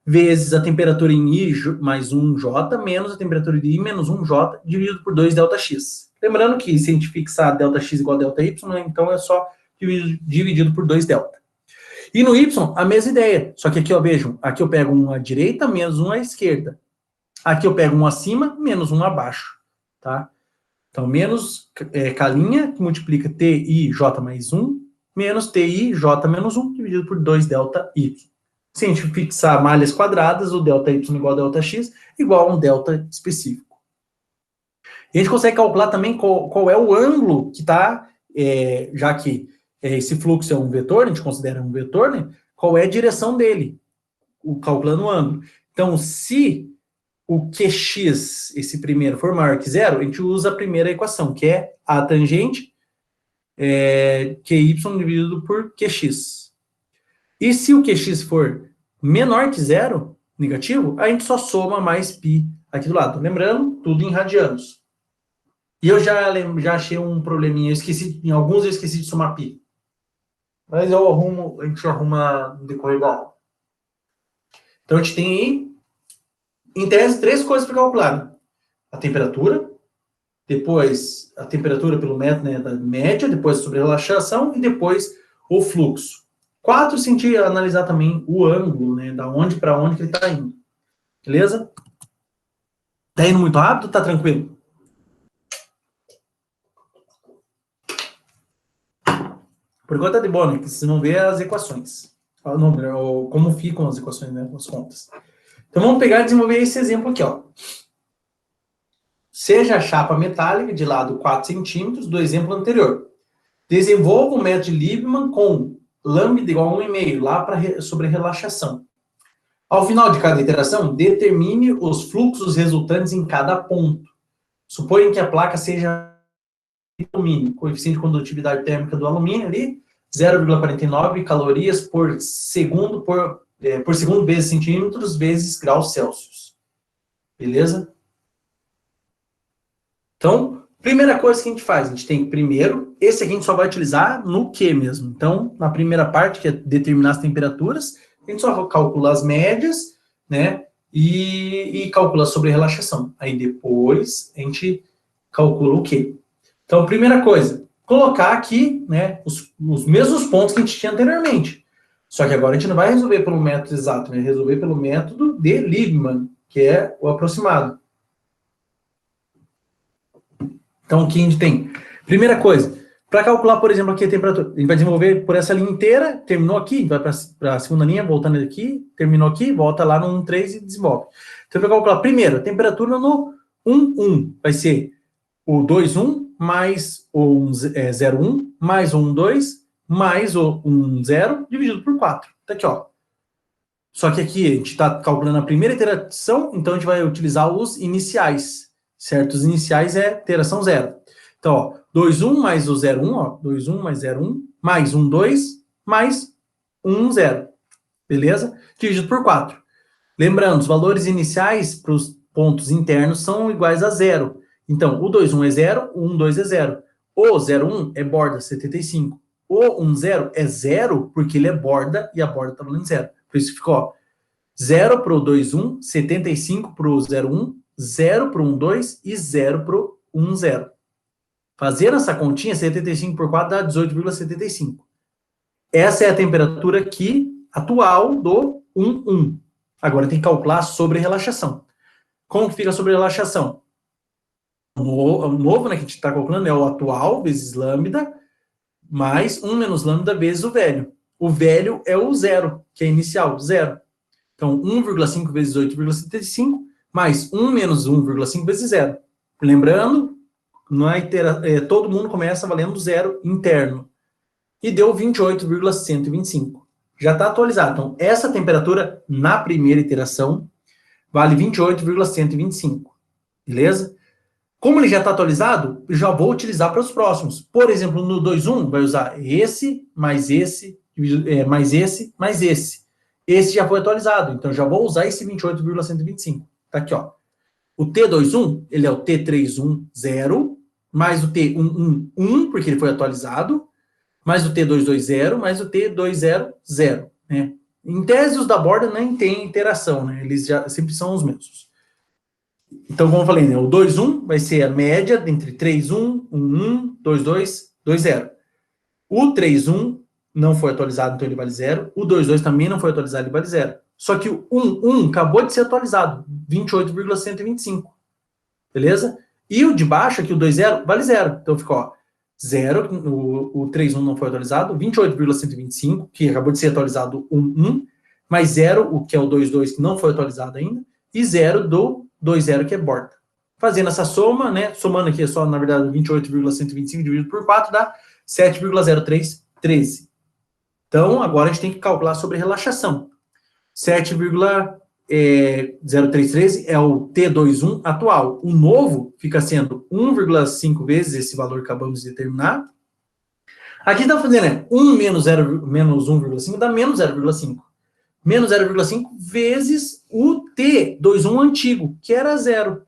vezes a temperatura em I mais 1J, menos a temperatura de I menos 1J, dividido por 2 ΔX. Lembrando que se a gente fixar ΔX igual a ΔY, então é só dividido por 2 ΔT. E no Y, a mesma ideia. Só que aqui, ó, vejam, aqui eu pego um à direita, menos um à esquerda. Aqui eu pego um acima, menos um abaixo. Tá? Então, menos K', que multiplica TIJ mais 1, menos TI, J menos 1, dividido por 2 delta Y. Se a gente fixar malhas quadradas, o delta Y igual a delta X, igual a um delta específico. E a gente consegue calcular também qual é o ângulo que está, já que esse fluxo é um vetor, a gente considera um vetor, né? Qual é a direção dele, calculando o ângulo. Então, se o QX, esse primeiro, for maior que zero, a gente usa a primeira equação, que é a tangente QY dividido por QX. E se o QX for menor que zero, negativo, a gente só soma mais π aqui do lado. Lembrando, tudo em radianos. E eu já achei um probleminha, em alguns eu esqueci de somar π. Mas a gente arruma no decorrer da aula. Então a gente tem aí, em tese, 3 coisas para calcular. A temperatura, depois a temperatura pelo método, né, da média, depois a sobrerelaxação e depois o fluxo. 4, se a gente analisar também o ângulo, né, da onde para onde que ele está indo. Beleza? Tá indo muito rápido? Tá tranquilo? Por enquanto tá de boa, né? Que vocês vão ver as equações. Como ficam as equações, né? As contas. Então vamos pegar e desenvolver esse exemplo aqui, ó. Seja a chapa metálica de lado 4 centímetros do exemplo anterior. Desenvolva o método de Liebman com lambda igual a 1,5 lá sobre relaxação. Ao final de cada iteração, determine os fluxos resultantes em cada ponto. Suponha que a placa seja alumínio, coeficiente de condutividade térmica do alumínio ali, 0,49 calorias por segundo vezes centímetros vezes graus Celsius. Beleza? Então, primeira coisa que a gente faz, a gente tem primeiro, esse aqui a gente só vai utilizar no Q mesmo. Então, na primeira parte, que é determinar as temperaturas, a gente só calcula as médias, né, e calcula sobre relaxação. Aí depois a gente calcula o Q. Então, primeira coisa, colocar aqui, né, os mesmos pontos que a gente tinha anteriormente. Só que agora a gente não vai resolver pelo método exato, vai resolver pelo método de Liebman, que é o aproximado. Então, o que a gente tem? Primeira coisa, para calcular, por exemplo, aqui a temperatura, a gente vai desenvolver por essa linha inteira, terminou aqui, vai para a segunda linha, voltando aqui, terminou aqui, volta lá no 1,3 e desenvolve. Então, para calcular, primeiro, a temperatura no 1,1 vai ser o 2,1 mais o 0,1 mais o 1,2 mais o 1,0 dividido por 4. Tá aqui, ó. Só que aqui a gente está calculando a primeira iteração, então a gente vai utilizar os iniciais, certo? Os iniciais é iteração 0. Então, ó, 2,1 mais o 0,1, ó, 2,1 mais 0,1 mais 1,2 mais 1,0. Beleza? Dividido por 4. Lembrando, os valores iniciais para os pontos internos são iguais a 0. Então, o 2,1 é 0, o 1,2 é 0. O 0,1 é borda 75. O 1,0 é 0 porque ele é borda e a borda está valendo 0. Por isso ficou, ó, 0 para o 2,1, 75 para o 0,1, 0 para o 1,2 e 0 para o 1,0. Fazendo essa continha, 75 por 4 dá 18,75. Essa é a temperatura aqui atual do 1,1. Agora tem que calcular sobre relaxação. Como fica sobre relaxação? O novo, né, que a gente está calculando é o atual vezes lambda, mais 1 menos lambda vezes o velho. O velho é o 0, que é inicial, 0. Então, 1,5 vezes 8,75, mais 1 menos 1,5 vezes 0. Lembrando, todo mundo começa valendo 0 interno. E deu 28,125. Já está atualizado. Então, essa temperatura, na primeira iteração, vale 28,125. Beleza? Como ele já está atualizado, eu já vou utilizar para os próximos. Por exemplo, no 2,1, vai usar esse, mais esse, mais esse, mais esse. Esse já foi atualizado, então já vou usar esse 28,125. Tá aqui, ó. O T21, ele é o T310, mais o T111, porque ele foi atualizado, mais o T220, mais o T200, né? Em tese, os da borda nem tem interação, né? Eles já sempre são os mesmos. Então, como eu falei, né, o 2,1 vai ser a média entre 3,1, 1,1, 2,2, 2,0. O 3,1 não foi atualizado, então ele vale 0. O 2,2 também não foi atualizado, ele vale 0. Só que o 1,1 acabou de ser atualizado, 28,125. Beleza? E o de baixo, aqui o 2,0, vale 0. Então ficou, ó, 0, o 31 não foi atualizado, 28,125, que acabou de ser atualizado, 1, mais 0, o que é o 22, que não foi atualizado ainda, e 0 do 20, que é borda. Fazendo essa soma, né, somando aqui só, na verdade, 28,125 dividido por 4 dá 7,0313. Então, agora a gente tem que calcular sobre relaxação. 7,0313 é o T21 atual. O novo fica sendo 1,5 vezes esse valor que acabamos de determinar. Aqui está fazendo 1 menos 1,5 dá menos 0,5. Menos 0,5 vezes o T21 antigo, que era 0.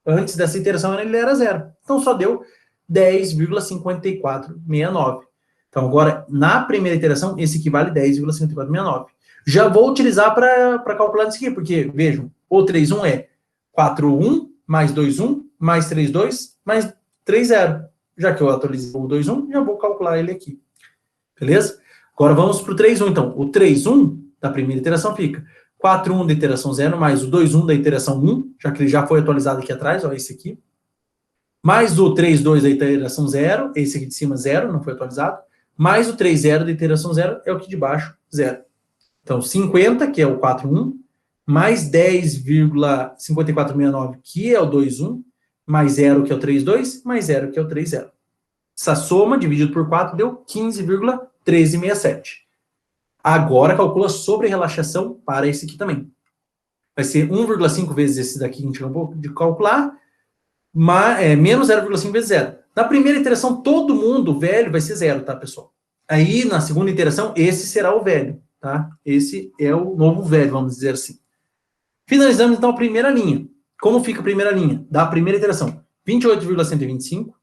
Antes dessa iteração ele era 0. Então só deu 10,5469. Então agora, na primeira iteração, esse equivale a 10,5469. Já vou utilizar para calcular isso aqui, porque, vejam, o 31 é 41 mais 21 mais 32 mais 30. Já que eu atualizei o 21, já vou calcular ele aqui. Beleza? Agora vamos para o 31, então. O 31 da primeira iteração fica 41 da iteração 0 mais o 21 da iteração 1, já que ele já foi atualizado aqui atrás, ó, esse aqui. Mais o 32 da iteração 0, esse aqui de cima 0, não foi atualizado. Mais o 30 da iteração 0 é o que de baixo 0. Então, 50, que é o 41, mais 10,5469, que é o 21, mais 0, que é o 32, mais 0, que é o 30. Essa soma, dividido por 4, deu 15,1367. Agora, calcula sobre relaxação para esse aqui também. Vai ser 1,5 vezes esse daqui que a gente acabou de calcular, menos 0,5 vezes 0. Na primeira iteração, todo mundo velho vai ser 0, tá, pessoal? Aí, na segunda iteração, esse será o velho. Tá? Esse é o novo velho, vamos dizer assim. Finalizamos, então, a primeira linha. Como fica a primeira linha? Da primeira iteração. 28,125,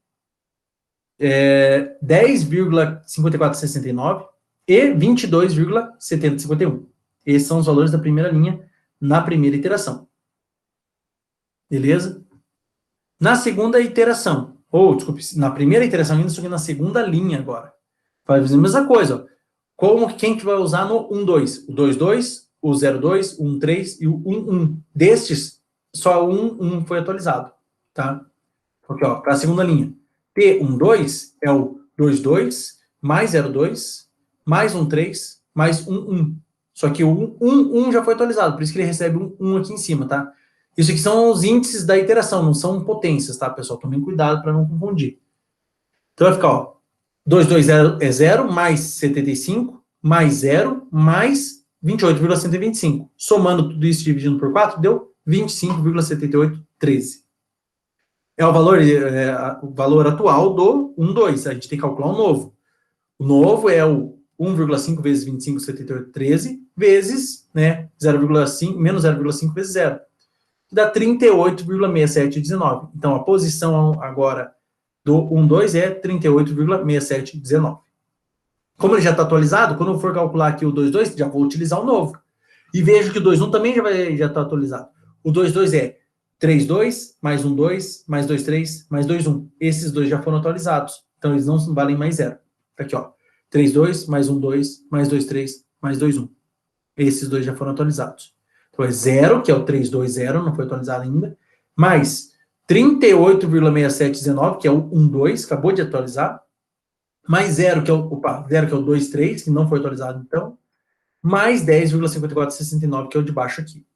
10,5469 e 22,7051. Esses são os valores da primeira linha na primeira iteração. Beleza? Na segunda iteração, desculpe, na primeira iteração ainda, só que na segunda linha agora. Vai fazer a mesma coisa, ó. Quem que vai usar no 1,2? O 2,2, o 0,2, o 1,3 e o 1,1. Destes, só o 1,1 foi atualizado, tá? Aqui, ó, para a segunda linha. T1,2 é o 2,2 mais 0,2 mais 1,3 mais 1,1. Só que o 1,1 já foi atualizado, por isso que ele recebe um 1 aqui em cima, tá? Isso aqui são os índices da iteração, não são potências, tá, pessoal? Tomem cuidado para não confundir. Então vai ficar, ó, 2,2 é 0, mais 75, mais 0, mais 28,125. Somando tudo isso dividindo por 4, deu 25,7813. É o valor atual do 1,2. A gente tem que calcular o novo. O novo é o 1,5 vezes 25,7813 vezes, né, 0,5, menos 0,5 vezes 0. Que dá 38,6719. Então, a posição agora do 1,2 é 38,6719. Como ele já está atualizado, quando eu for calcular aqui o 2,2, já vou utilizar o novo. E vejo que o 2,1 também já está atualizado. O 2,2 é 3,2 mais 1,2 mais 2,3 mais 2,1. Esses dois já foram atualizados. Então, eles não valem mais 0. Tá aqui, ó. 3,2 mais 1,2 mais 2,3 mais 2,1. Esses dois já foram atualizados. Então, é 0, que é o 3,2,0, não foi atualizado ainda, mais 38,6719, que é o 1,2, acabou de atualizar, mais 0, que é o 2,3, que não foi atualizado então, mais 10,5469, que é o de baixo aqui.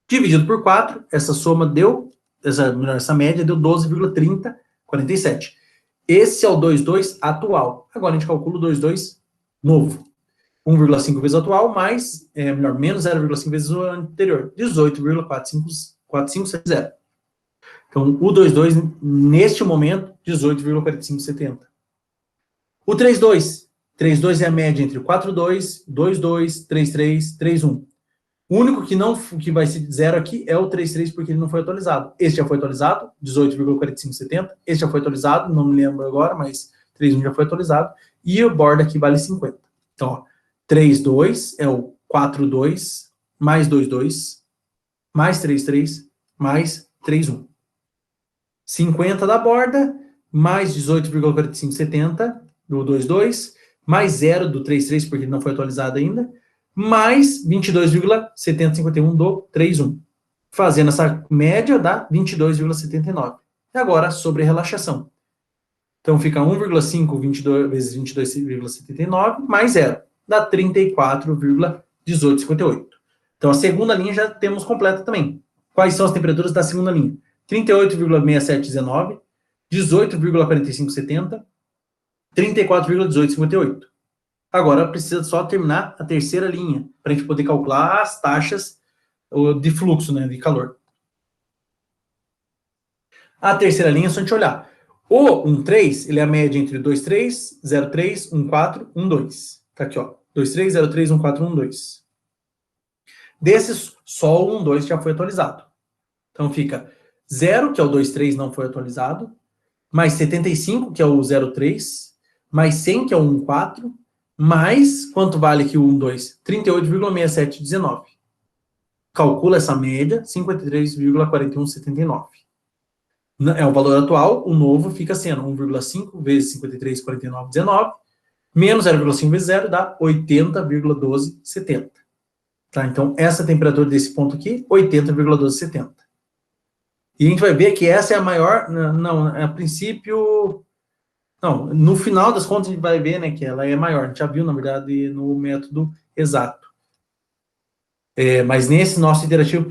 Dividido por 4, essa soma deu, essa média deu 12,3047. Esse é o 2,2 atual. Agora a gente calcula o 2,2 novo. 1,5 vezes o atual, mais, menos 0,5 vezes o anterior. 18,4560. Então, o 2,2, neste momento, 18,4570. O 3,2. 3,2 é a média entre o 4,2, 2,2, 3,3, 3,1. O único que vai ser 0 aqui é o 3,3, porque ele não foi atualizado. Este já foi atualizado, 18,4570. Este já foi atualizado, não me lembro agora, mas 3,1 já foi atualizado. E o borda aqui vale 50. Então, ó, 3,2 é o 4,2 mais 2,2 mais 3,3 mais 3,1. 50 da borda, mais 18,4570 do 2,2, mais 0 do 3,3, porque ele não foi atualizado ainda, mais 22,751 do 3,1. Fazendo essa média, dá 22,79. E agora, sobre relaxação. Então, fica 1,5 vezes 22,79 mais 0. Dá 34,1858. Então, a segunda linha já temos completa também. Quais são as temperaturas da segunda linha? 38,6719, 18,4570, 34,1858. Agora, precisa só terminar a terceira linha, para a gente poder calcular as taxas de fluxo, né, de calor. A terceira linha é só a gente olhar. O 13, ele é a média entre 23, 03, 14, 12. Tá aqui, ó. 23, 03, 14, 12. Desses, só o 12 já foi atualizado. Então fica 0, que é o 23, não foi atualizado, mais 75, que é o 03, mais 100, que é o 14, mais, quanto vale aqui o 12? 38,6719. Calcula essa média, 53,4179. É o valor atual, o novo fica sendo 1,5 vezes 53,4919, menos 0,5 vezes 0 dá 80,1270. Tá? Então, essa temperatura desse ponto aqui, 80,1270. E a gente vai ver que essa é a maior, não, a princípio, não, no final das contas a gente vai ver, né, que ela é maior. A gente já viu, na verdade, no método exato. Mas nesse nosso interativo,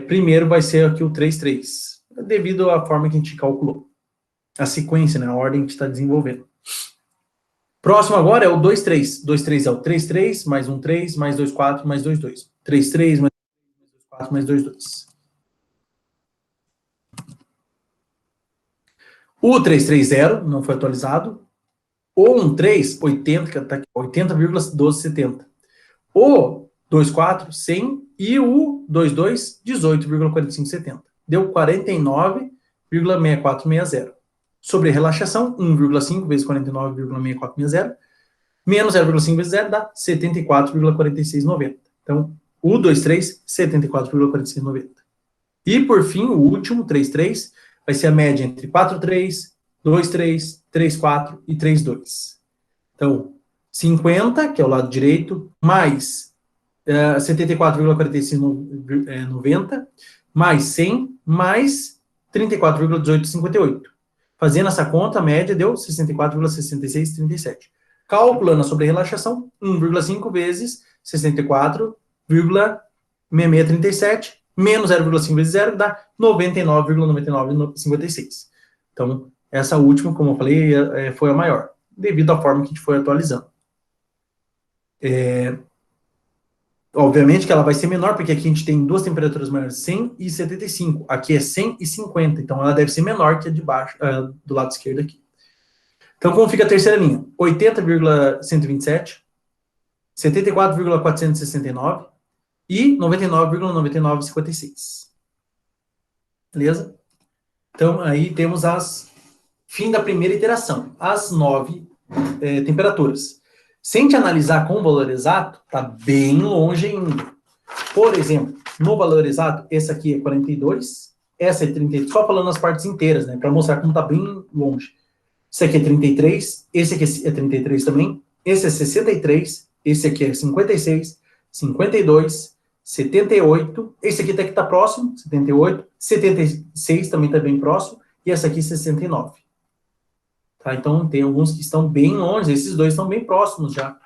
primeiro vai ser aqui o 3,3, devido à forma que a gente calculou. A sequência, né, a ordem que a gente está desenvolvendo. Próximo agora é o 2,3. 2,3 é o 3,3, mais 1,3, mais 2,4, mais 2,2. 3,3, mais 2,4, mais 2,2. O 330 não foi atualizado. O 13, 80, que está aqui, 80,1270. O 24, 100. E o 22, 18,4570. Deu 49,6460. Sobre relaxação, 1,5 vezes 49,6460, menos 0,5 vezes 0 dá 74,4690. Então, o 23, 74,4690. E, por fim, o último, 3,3, vai ser a média entre 4,3, 2,3, 3,4 e 3,2. Então, 50, que é o lado direito, mais 74,4690, mais 100, mais 34,1858. Fazendo essa conta, a média deu 64,6637. Calculando a sobre-relaxação, 1,5 vezes 64,6637, menos 0,5 vezes 0, dá 99,9956. Então, essa última, como eu falei, foi a maior, devido à forma que a gente foi atualizando. Obviamente que ela vai ser menor, porque aqui a gente tem duas temperaturas maiores, 100 e 75. Aqui é 100 e 50, então ela deve ser menor que a de baixo, do lado esquerdo aqui. Então, como fica a terceira linha? 80,127, 74,469 e 99,9956. Beleza? Então, aí temos fim da primeira iteração, as 9 temperaturas. Se a gente analisar com o valor exato, está bem longe ainda. Por exemplo, no valor exato, esse aqui é 42, essa é 32, só falando as partes inteiras, né, para mostrar como está bem longe. Esse aqui é 33, esse aqui é 33 também, esse é 63, esse aqui é 56, 52, 78, esse aqui até que está próximo, 78, 76 também está bem próximo, e essa aqui 69. Tá? Então, tem alguns que estão bem longe, esses dois estão bem próximos já.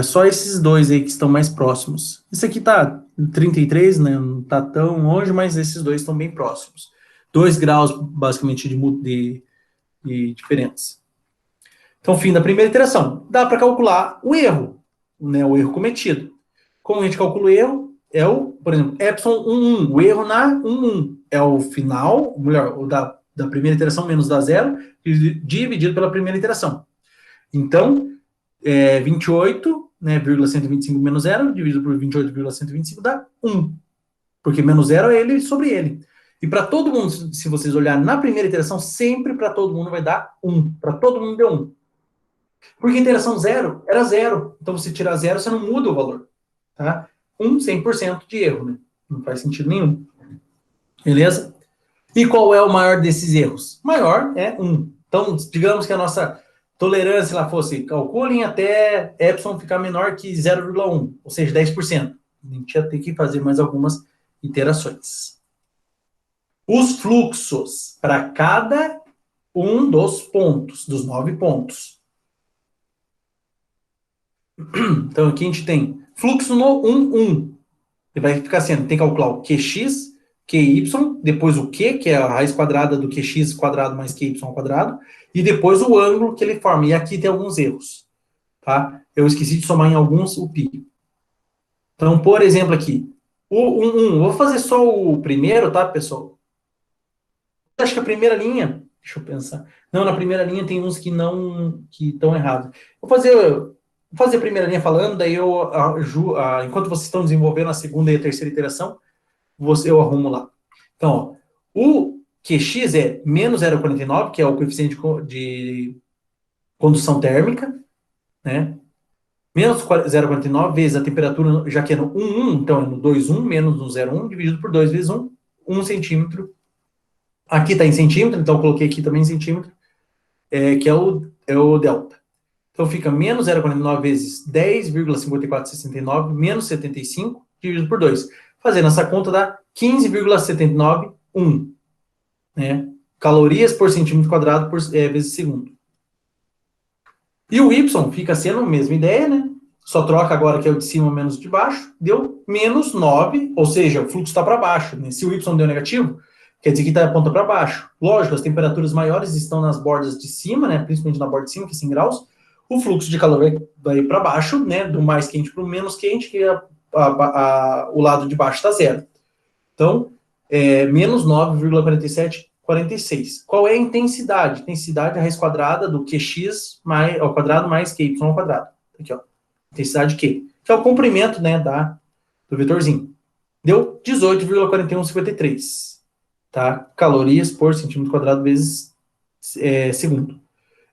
Só esses dois aí que estão mais próximos. Esse aqui tá 33, né? Não tá tão longe, mas esses dois estão bem próximos. 2 graus, basicamente, de diferença. Então, fim da primeira iteração. Dá para calcular o erro, né? O erro cometido. Como a gente calcula o erro? É por exemplo, epsilon 1,1. O erro na 1,1. É o final, melhor, o da primeira iteração menos da zero, dividido pela primeira iteração. Então, 28, né, 125 menos 0, dividido por 28,125 dá 1. Porque menos 0 é ele sobre ele. E para todo mundo, se vocês olharem na primeira iteração, sempre para todo mundo vai dar 1. Para todo mundo deu 1. Porque a iteração 0 era 0. Então, se tirar 0, você não muda o valor. Tá? 100% de erro, né? Não faz sentido nenhum. Beleza? E qual é o maior desses erros? O maior é 1. Então, digamos que a nossa tolerância lá fosse, calculem até epsilon ficar menor que 0,1, ou seja, 10%. A gente ia ter que fazer mais algumas iterações. os fluxos para cada um dos pontos, dos 9 pontos. Então, aqui a gente tem fluxo no 1, 1. Ele vai ficar sendo, tem que calcular o QX, QY, depois o Q, que é a raiz quadrada do QX quadrado mais QY quadrado, e depois o ângulo que ele forma. E aqui tem alguns erros, tá? Eu esqueci de somar em alguns o π. Então, por exemplo, aqui, o 1, 1. Vou fazer só o primeiro, tá, pessoal? Acho que a primeira linha, deixa eu pensar. Não, na primeira linha tem uns que não, que estão errados. Vou fazer a primeira linha falando, daí enquanto vocês estão desenvolvendo a segunda e a terceira iteração, eu arrumo lá. Então, ó, o QX é menos 0,49, que é o coeficiente de condução térmica, né? Menos 0,49 vezes a temperatura, já que é no 1,1, então é no 2,1 menos no 0,1, dividido por 2 vezes 1, 1 centímetro. Aqui está em centímetro, então eu coloquei aqui também em centímetro, que é o delta. Então fica menos 0,49 vezes 10,5469 menos 75 dividido por 2. Fazendo essa conta dá 15,791, né? Calorias por centímetro quadrado vezes segundo. E o Y fica sendo a mesma ideia, né? Só troca agora que é o de cima menos o de baixo, deu menos 9, ou seja, o fluxo está para baixo, né? Se o Y deu negativo, quer dizer que está aponta para baixo. Lógico, as temperaturas maiores estão nas bordas de cima, né? Principalmente na borda de cima, que é 100 graus. O fluxo de calor vai para baixo, né? Do mais quente para o menos quente, que o lado de baixo está zero. Então, menos 9,4746. Qual é a intensidade? Intensidade é a raiz quadrada do QX ao quadrado mais QY ao quadrado. Aqui, ó. Intensidade Q, que é o comprimento, né, do vetorzinho. Deu 18,4153, tá? Calorias por centímetro quadrado vezes segundo.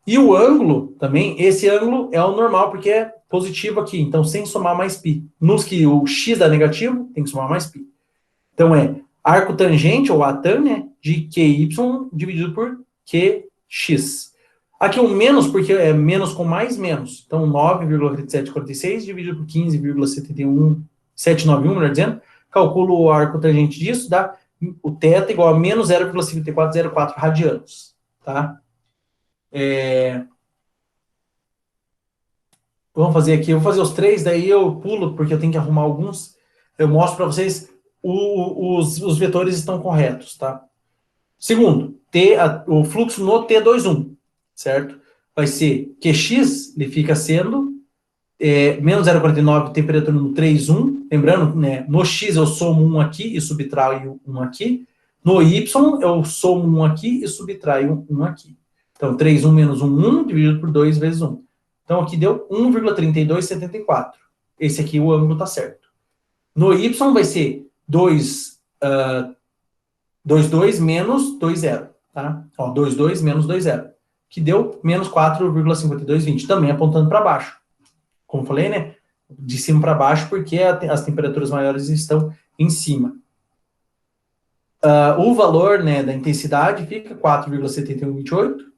E o ângulo também, esse ângulo é o normal, porque é positivo aqui, então sem somar mais π. Nos que o x dá negativo, tem que somar mais π. Então é arco tangente, ou atan, né, de QY dividido por QX. Aqui o menos, porque é menos com mais menos. Então 9,3746 dividido por 15,71791, melhor dizendo. Calculo o arco tangente disso, dá o θ igual a menos 0,5404 radianos. Tá? Vamos fazer aqui, eu vou fazer os três, daí eu pulo, porque eu tenho que arrumar alguns. Eu mostro para vocês os vetores estão corretos, tá? Segundo, o fluxo no T21, certo? Vai ser QX, ele fica sendo menos 0,49, temperatura no 3,1. Lembrando, né, no X eu somo 1 aqui e subtraio 1 aqui. No Y eu somo 1 aqui e subtraio 1 aqui. Então, 3,1 menos 1, 1, dividido por 2 vezes 1. Então, aqui deu 1,3274. Esse aqui, o ângulo está certo. No Y vai ser 2,2 menos 2,0. Tá? Ó, 2,2 menos 2,0. Que deu menos 4,5220. Também apontando para baixo. Como falei, né? De cima para baixo, porque as temperaturas maiores estão em cima. O valor, né, da intensidade fica 4,7128.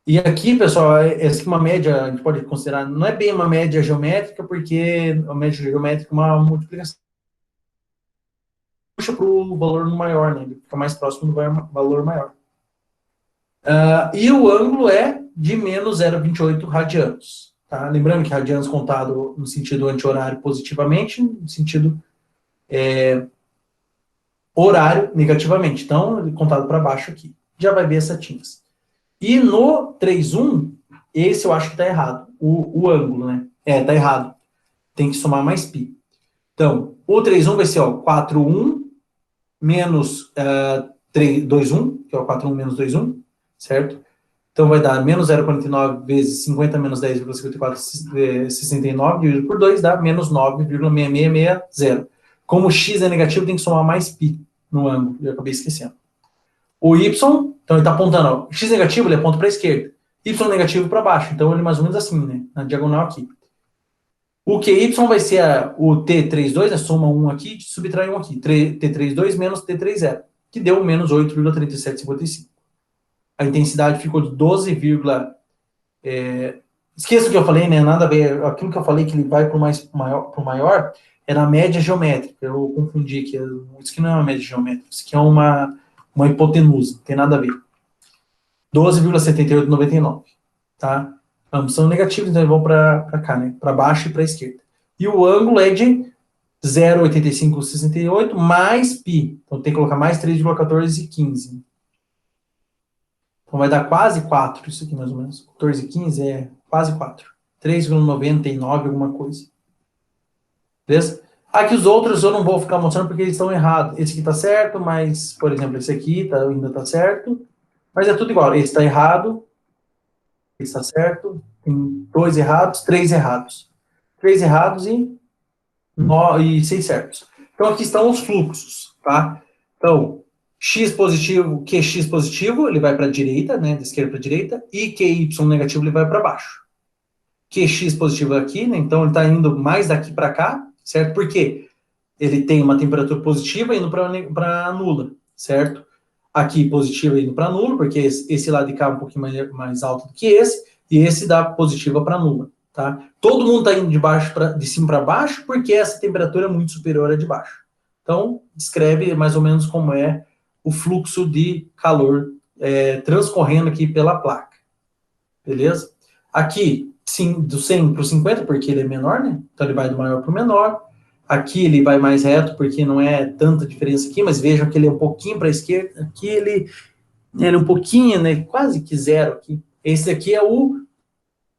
E aqui, pessoal, essa aqui é uma média, a gente pode considerar, não é bem uma média geométrica, porque a média geométrica é uma multiplicação. Puxa para o valor maior, né? Ele fica mais próximo do valor maior. E o ângulo é de menos 0,28 radianos. Tá? Lembrando que radianos contado no sentido anti-horário positivamente, no sentido horário negativamente. Então, contado para baixo aqui. Já vai ver as setinhas. E no 3,1, esse eu acho que está errado. O ângulo, né? Está errado. Tem que somar mais π. Então, o 3,1 vai ser 4,1 menos 2,1, que é o 4,1 menos 2,1, certo? Então, vai dar menos 0,49 vezes 50 menos 10,5469 dividido por 2, dá menos 9,6660. Como o x é negativo, tem que somar mais π no ângulo. Eu acabei esquecendo. O y, então ele está apontando, o x negativo, ele aponta para a esquerda. Y negativo para baixo. Então, ele é mais ou menos assim, né? Na diagonal aqui. O QY vai ser o T32, né? Soma 1 aqui e subtrai 1 aqui. T32 menos T30, que deu menos 8,3755. A intensidade ficou de 12, esqueça o que eu falei, né? Nada a ver. Aquilo que eu falei que ele vai para o maior é na média geométrica. Eu confundi aqui. Isso aqui não é uma média geométrica. Isso aqui é uma uma hipotenusa, não tem nada a ver. 12,7899, tá? Ambos são negativos, então eles vão para cá, né? Para baixo e para a esquerda. E o ângulo é de 0,8568 mais π. Então tem que colocar mais 3,1415. Então vai dar quase 4, isso aqui mais ou menos. 14 e 15 é quase 4. 3,99 alguma coisa. Beleza? Aqui os outros eu não vou ficar mostrando porque eles estão errados. Esse aqui está certo, mas, por exemplo, esse aqui ainda está certo. Mas é tudo igual. Esse está errado. Esse está certo. Tem 2 errados, 3 errados. 3 errados e 6 certos. Então aqui estão os fluxos, tá? Então, x positivo, QX positivo, ele vai para a direita, né, da esquerda para a direita, e QY negativo, ele vai para baixo. QX positivo aqui, né, então ele está indo mais daqui para cá, certo? Por quê? Ele tem uma temperatura positiva indo para nula, certo? Aqui positiva indo para nulo, porque esse lado de cá é um pouquinho mais alto do que esse, e esse dá positiva para nula, tá? Todo mundo está indo de cima para baixo, porque essa temperatura é muito superior à de baixo. Então, descreve mais ou menos como é o fluxo de calor transcorrendo aqui pela placa. Beleza? Aqui, sim, do 100 para o 50, porque ele é menor, né? Então ele vai do maior para o menor. Aqui ele vai mais reto, porque não é tanta diferença aqui, mas vejam que ele é um pouquinho para a esquerda. Aqui ele é um pouquinho, né? Quase que zero aqui. Esse aqui é o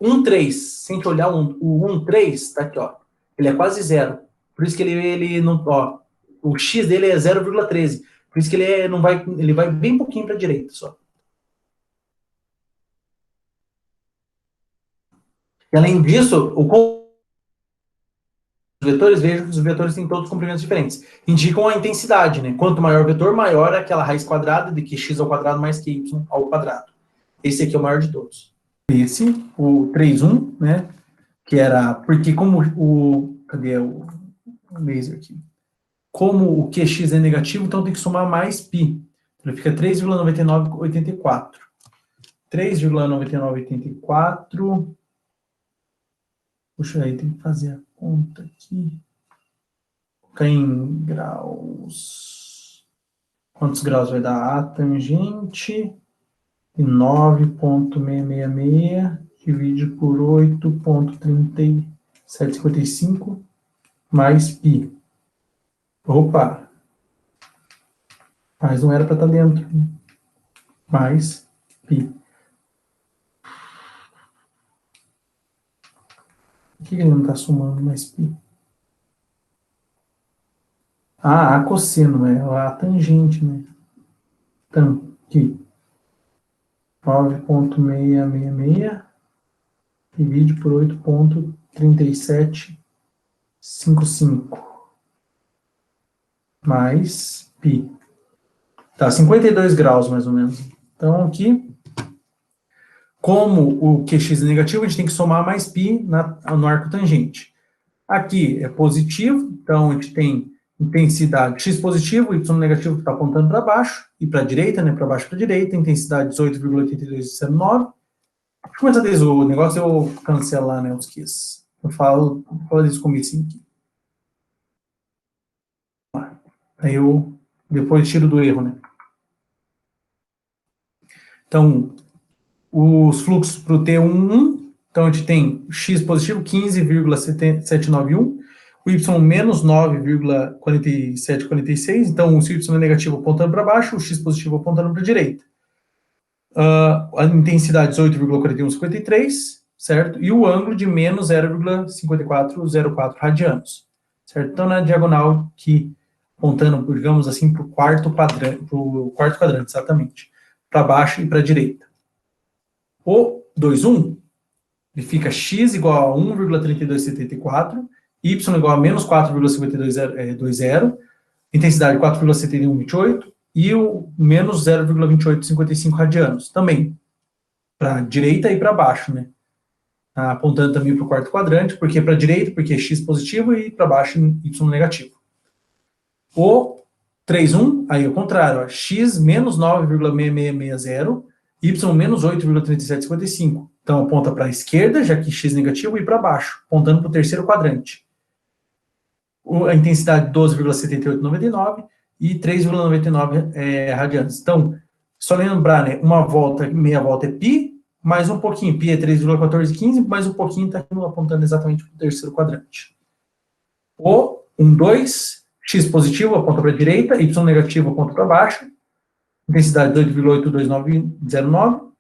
1,3. Se a gente olhar o 1,3, tá aqui, ó. Ele é quase zero. Por isso que ele não, ó, o X dele é 0,13. Por isso que ele vai bem pouquinho para a direita só. E além disso, os vetores, vejam que os vetores têm todos comprimentos diferentes. Indicam a intensidade, né? Quanto maior o vetor, maior é aquela raiz quadrada de qx ao quadrado mais qy ao quadrado. Esse aqui é o maior de todos. Esse, o 3,1, né? Que era, porque como cadê o laser aqui? Como o qx é negativo, então tem que somar mais π. Então fica 3,9984. 3,9984. Puxa aí, tem que fazer a conta aqui. Colocar em graus. Quantos graus vai dar? A tangente de 9,666 divide por 8,3755 mais π. Opa! Mas não era para estar dentro. Mais π. Por que ele não está somando mais π? Ah, a cosseno, é a tangente, né? Então, aqui. 9,666 divide por 8,3755 mais π. Tá, 52 graus, mais ou menos. Então, aqui, como o QX é negativo, a gente tem que somar mais π no arco tangente. Aqui é positivo, então a gente tem intensidade X positivo, Y negativo que está apontando para baixo, e para a direita, né, para baixo e para a direita, intensidade 18,8209. Deixa eu começar desde o negócio, eu cancelar, né, os Qs. Eu falo desde o começo aqui. Aí eu depois tiro do erro, né. Então, os fluxos para o T11, então a gente tem X positivo, 15,791, o Y menos 9,4746, então o Y negativo apontando para baixo, o X positivo apontando para a direita. A intensidade 18,4153, certo? E o ângulo de menos 0,5404 radianos, certo? Então, na diagonal que apontando, digamos assim, para o quarto quadrante, exatamente, para baixo e para a direita. O 2,1, ele fica x igual a 1,3274, y igual a menos 4,5220, intensidade 4,7128 e o menos 0,2855 radianos, também, para a direita e para baixo, né? Apontando também para o quarto quadrante, porque para a direita, porque é x positivo, e para baixo, y negativo. O 3,1, aí ao contrário, ó, x menos 9,6660, y menos 8,3755. Então, aponta para a esquerda, já que x negativo, e para baixo, apontando para o terceiro quadrante. A intensidade 12,7899 e 3,99 radianes. Então, só lembrar, né, uma volta, meia volta é π, mais um pouquinho, π é 3,1415, mais um pouquinho está apontando exatamente para o terceiro quadrante. O 1, 2, x positivo aponta para a direita, y negativo aponta para baixo, intensidade 2,82909,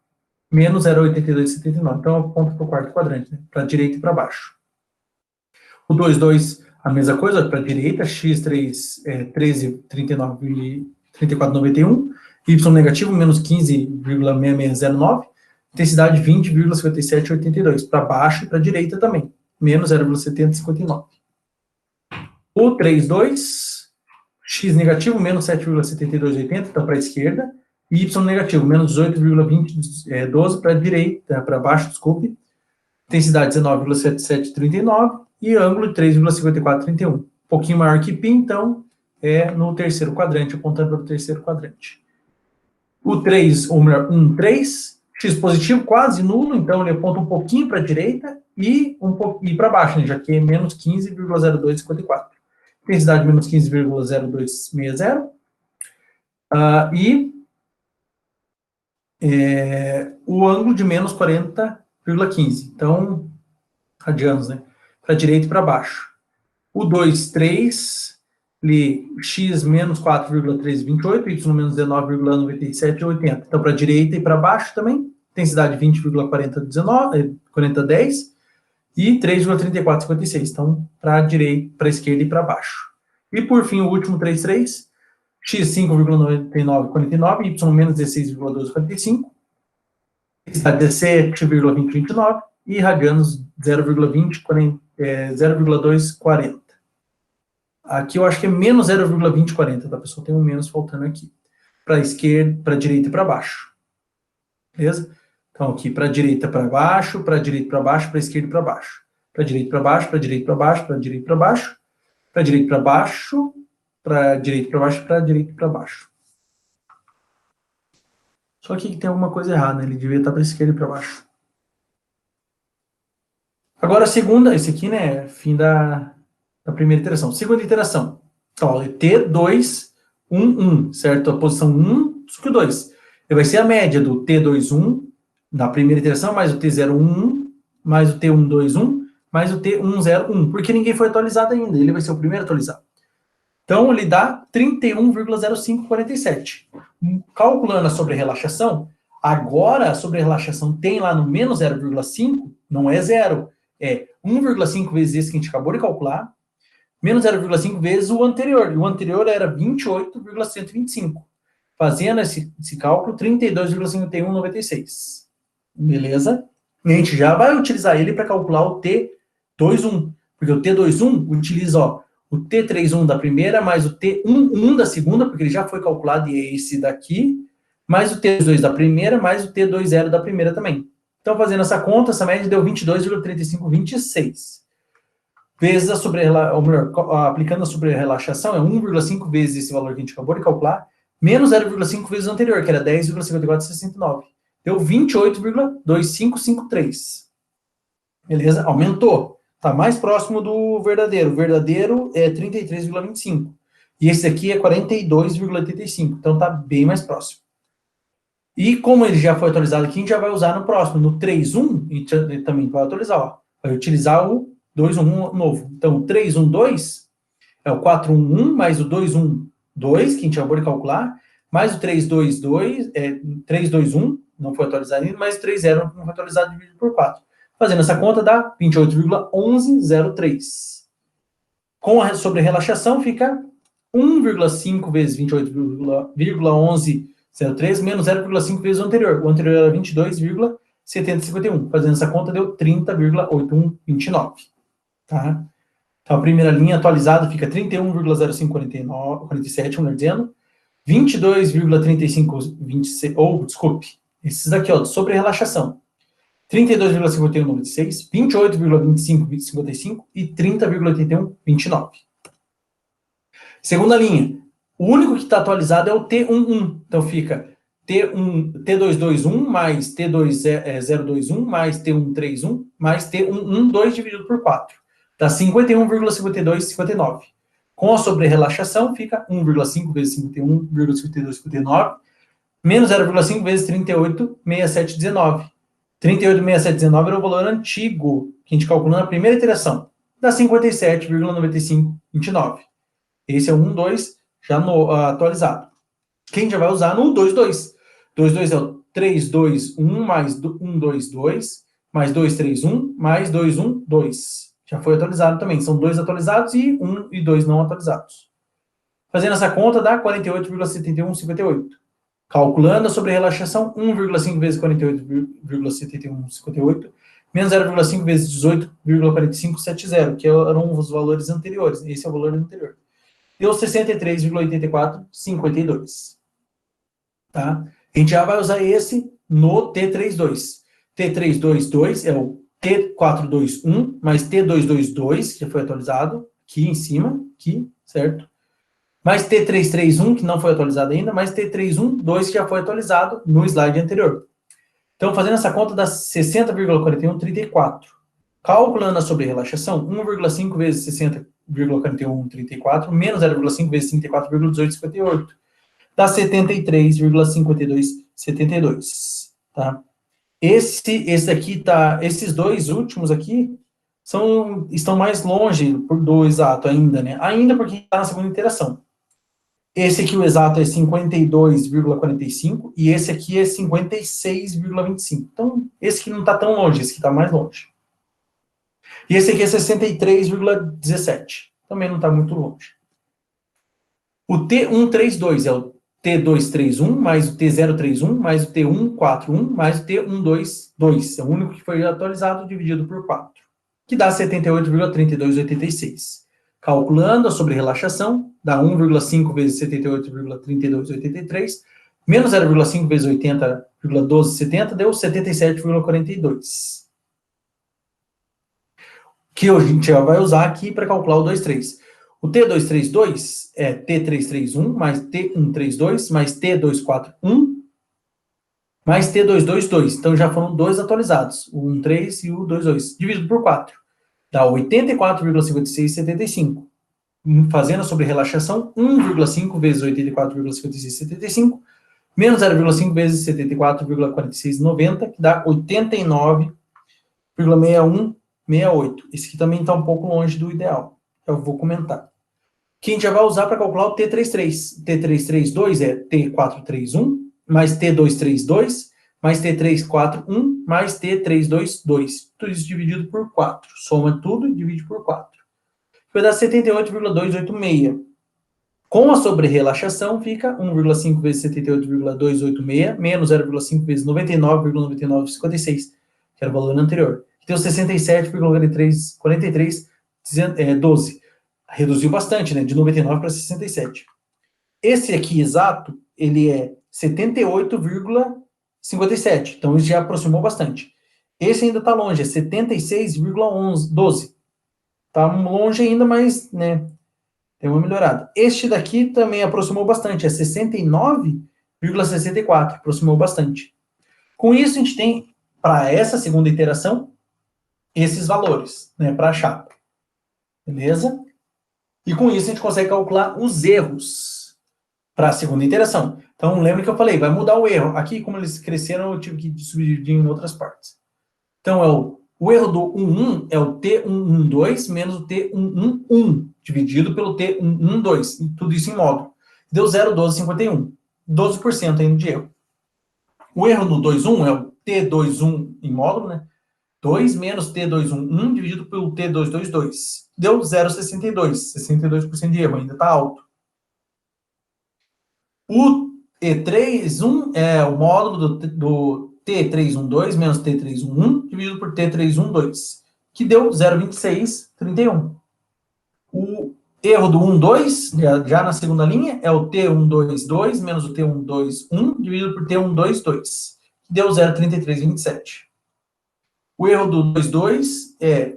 menos 0,8279. Então, aponta para o quarto quadrante, né, para a direita e para baixo. O 2, 2, a mesma coisa, para a direita, x3 é 13,3491, y negativo, menos 15,6609, intensidade 20,5782, para baixo e para a direita também, menos 0,7059. O 3, 2, x negativo, menos 7,7280, então para a esquerda, e y negativo, menos 18,2012 para a direita, para baixo, desculpe, intensidade 19,7739 e ângulo de 3,5431. Um pouquinho maior que π, então é no terceiro quadrante, apontando para o terceiro quadrante. O 3, ou melhor, 1, 3, x positivo quase nulo, então ele aponta um pouquinho para a direita e para baixo, né, já que é menos 15,0254. Intensidade menos 15,0260. O ângulo de menos 40,15. Então, radianos, né? Para direita e para baixo. O 2, 3, x menos 4,328, y menos 19,9780. Então, para direita e para baixo também. Intensidade 20,4010 e 3,3456. Então, para direita, para esquerda e para baixo. E por fim, o último 3, 3, x 5,9949, y menos 16,1245. Intensidade 17,2029 e radianos 0,240. Aqui eu acho que é menos 0,2040, tá, pessoal? Tem um menos faltando aqui. Para esquerda, para direita e para baixo. Beleza? Então, aqui para direita para baixo, para direita para baixo, para esquerda e para baixo. Para direita para baixo, para direita para baixo, para direita para baixo, para direita para baixo, para direita para baixo, para direita para baixo. Só que tem alguma coisa errada, né? Ele devia estar para esquerda e para baixo. Agora a segunda, esse aqui, né, fim da primeira iteração. Segunda iteração. Então, T2, 1, 1, certo? A posição 1, isso que o 2. Ele vai ser a média do T2, 1, na primeira iteração, mais o T0, 1, 1, mais o T1, 2, 1, mais o T1, 0, 1, porque ninguém foi atualizado ainda, ele vai ser o primeiro atualizado. Então, ele dá 31,0547. Calculando a sobre-relaxação, agora a sobre-relaxação tem lá no menos 0,5, não é 0, é 1,5 vezes esse que a gente acabou de calcular, menos 0,5 vezes o anterior, e o anterior era 28,125. Fazendo esse cálculo, 32,5196. Beleza? E a gente já vai utilizar ele para calcular o T21, porque o T21 utiliza, ó, o T31 da primeira, mais o T11 da segunda, porque ele já foi calculado, e é esse daqui, mais o T2 da primeira, mais o T20 da primeira também. Então, fazendo essa conta, essa média deu 22,3526. Vezes aplicando a sobre-relaxação, é 1,5 vezes esse valor que a gente acabou de calcular, menos 0,5 vezes o anterior, que era 10,5469. Deu 28,2553. Beleza? Aumentou. Está mais próximo do verdadeiro. O verdadeiro é 33,25. E esse aqui é 42,85. Então está bem mais próximo. E como ele já foi atualizado aqui, a gente já vai usar no próximo. No 3.1, a gente também vai atualizar. Ó. Vai utilizar o 2.1 novo. Então, o 3.1.2 é o 4.1.1 mais o 2.1.2, que a gente acabou de calcular, mais o 3.2.1, não foi atualizado ainda, mais o 3.0 não foi atualizado, dividido por 4. Fazendo essa conta dá 28,1103. Com a sobre-relaxação fica 1,5 vezes 28,1103 menos 0,5 vezes o anterior. O anterior era 22,7051. Fazendo essa conta deu 30,8129. Tá? Então a primeira linha atualizada fica 31,0547, melhor dizendo, 22,3526, ou desculpe, esses daqui, ó, sobre relaxação. 32,5196, 28,2555 e 30,8129. Segunda linha, o único que está atualizado é o T11. Então fica T221 mais T2021 mais T131 mais T112 dividido por 4. Dá 51,5259. Com a sobre-relaxação, fica 1,5 vezes 51,5259, menos 0,5 vezes 38,6719. 38,6719 era o valor antigo que a gente calculou na primeira iteração, dá 57,9529. Esse é o 1, 2, já atualizado. Que a gente já vai usar no 2, 2. 2, 2 é o 3, 2, 1, mais 1, 2, 2, mais 2, 3, 1, mais 2, 1, 2. Já foi atualizado também. São 2 atualizados e 1 e 2 não atualizados. Fazendo essa conta, dá 48,7158. Calculando a sobre-relaxação, 1,5 vezes 48,7158, menos 0,5 vezes 18,4570, que eram os valores anteriores. Esse é o valor anterior. Deu 63,8452. Tá? A gente já vai usar esse no T32. T322 é o T421 mais T222, que já foi atualizado, aqui em cima, aqui, certo? Mais T331, que não foi atualizado ainda, mais T312, que já foi atualizado no slide anterior. Então, fazendo essa conta, dá 60,4134. Calculando a sobre-relaxação, 1,5 vezes 60,4134, menos 0,5 vezes 34,1858. Dá 73,5272. Tá? Esse aqui tá, esses dois últimos aqui estão mais longe do exato ainda, né? Ainda porque está na segunda iteração. Esse aqui, o exato, é 52,45 e esse aqui é 56,25. Então, esse aqui não está tão longe, esse aqui está mais longe. E esse aqui é 63,17. Também não está muito longe. O T132 é o T231 mais o T031 mais o T141 mais o T122. É o único que foi atualizado dividido por 4, que dá 78,3286. Calculando a sobre-relaxação, dá 1,5 vezes 78,3283, menos 0,5 vezes 80,1270, deu 77,42. Que a gente já vai usar aqui para calcular o 23. O T232 é T331 mais T132 mais T241 mais T222. Então já foram dois atualizados, o 13 e o 22, dividido por 4. Dá 84,5675. Fazendo a sobre-relaxação, 1,5 vezes 84,5675, menos 0,5 vezes 74,4690, que dá 89,6168. Esse aqui também está um pouco longe do ideal. Eu vou comentar. Que a gente já vai usar para calcular o T33. T332 é T431 mais T232 mais T341 mais T322. Tudo isso dividido por 4. Soma tudo e divide por 4. Vai dar 78,286. Com a sobre-relaxação, fica 1,5 vezes 78,286, menos 0,5 vezes 99,9956, que era o valor anterior. Que deu 67,4312. Reduziu bastante, né? De 99 para 67. Esse aqui exato, ele é 78,57. Então, isso já aproximou bastante. Esse ainda está longe, é 76,12. Está longe ainda, mas, né, tem uma melhorada. Este daqui também aproximou bastante, é 69,64, aproximou bastante. Com isso, a gente tem, para essa segunda iteração, esses valores, né, para a chapa. Beleza? E com isso, a gente consegue calcular os erros para a segunda iteração. Então, lembra que eu falei, vai mudar o erro. Aqui, como eles cresceram, eu tive que subdividir em outras partes. Então, o erro do 11 é o T112 menos o T111, dividido pelo T112, tudo isso em módulo. Deu 0,1251, 12% ainda de erro. O erro no 21 é o T21 em módulo, né? 2 menos T211 dividido pelo T222. Deu 0,62, 62% de erro, ainda está alto. O T31 é o módulo do T312 menos T311 dividido por T312, que deu 0,2631. O erro do 12, já na segunda linha, é o T122 menos o T121 dividido por T122, que deu 0,3327. O erro do 22 é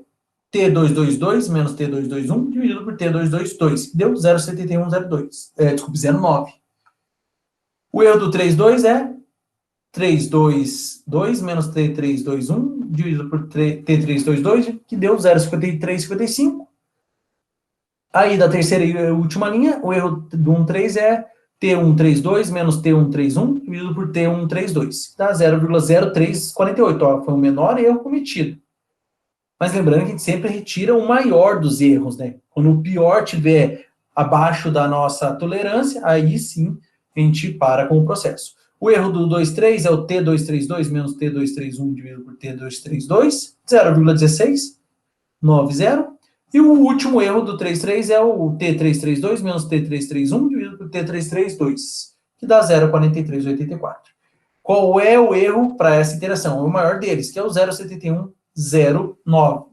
T222 menos T221 dividido por T222, que deu 0,7102. Desculpe, 0,9. O erro do 32 é 322 menos T321 dividido por T322, que deu 0,5355. Aí, da terceira e última linha, o erro do 1,3 é T132 menos T131 dividido por T132, que dá 0,0348. Ó, foi o menor erro cometido. Mas lembrando que a gente sempre retira o maior dos erros, né? Quando o pior tiver abaixo da nossa tolerância, aí sim a gente para com o processo. O erro do 2,3 é o T232 menos T231 dividido por T232, 0,1690. E o último erro do 3,3 é o T332 menos T331 dividido por T332, que dá 0,4384. Qual é o erro para essa iteração? É o maior deles, que é o 0,7109.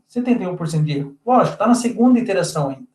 71% de erro. Lógico, está na segunda iteração ainda.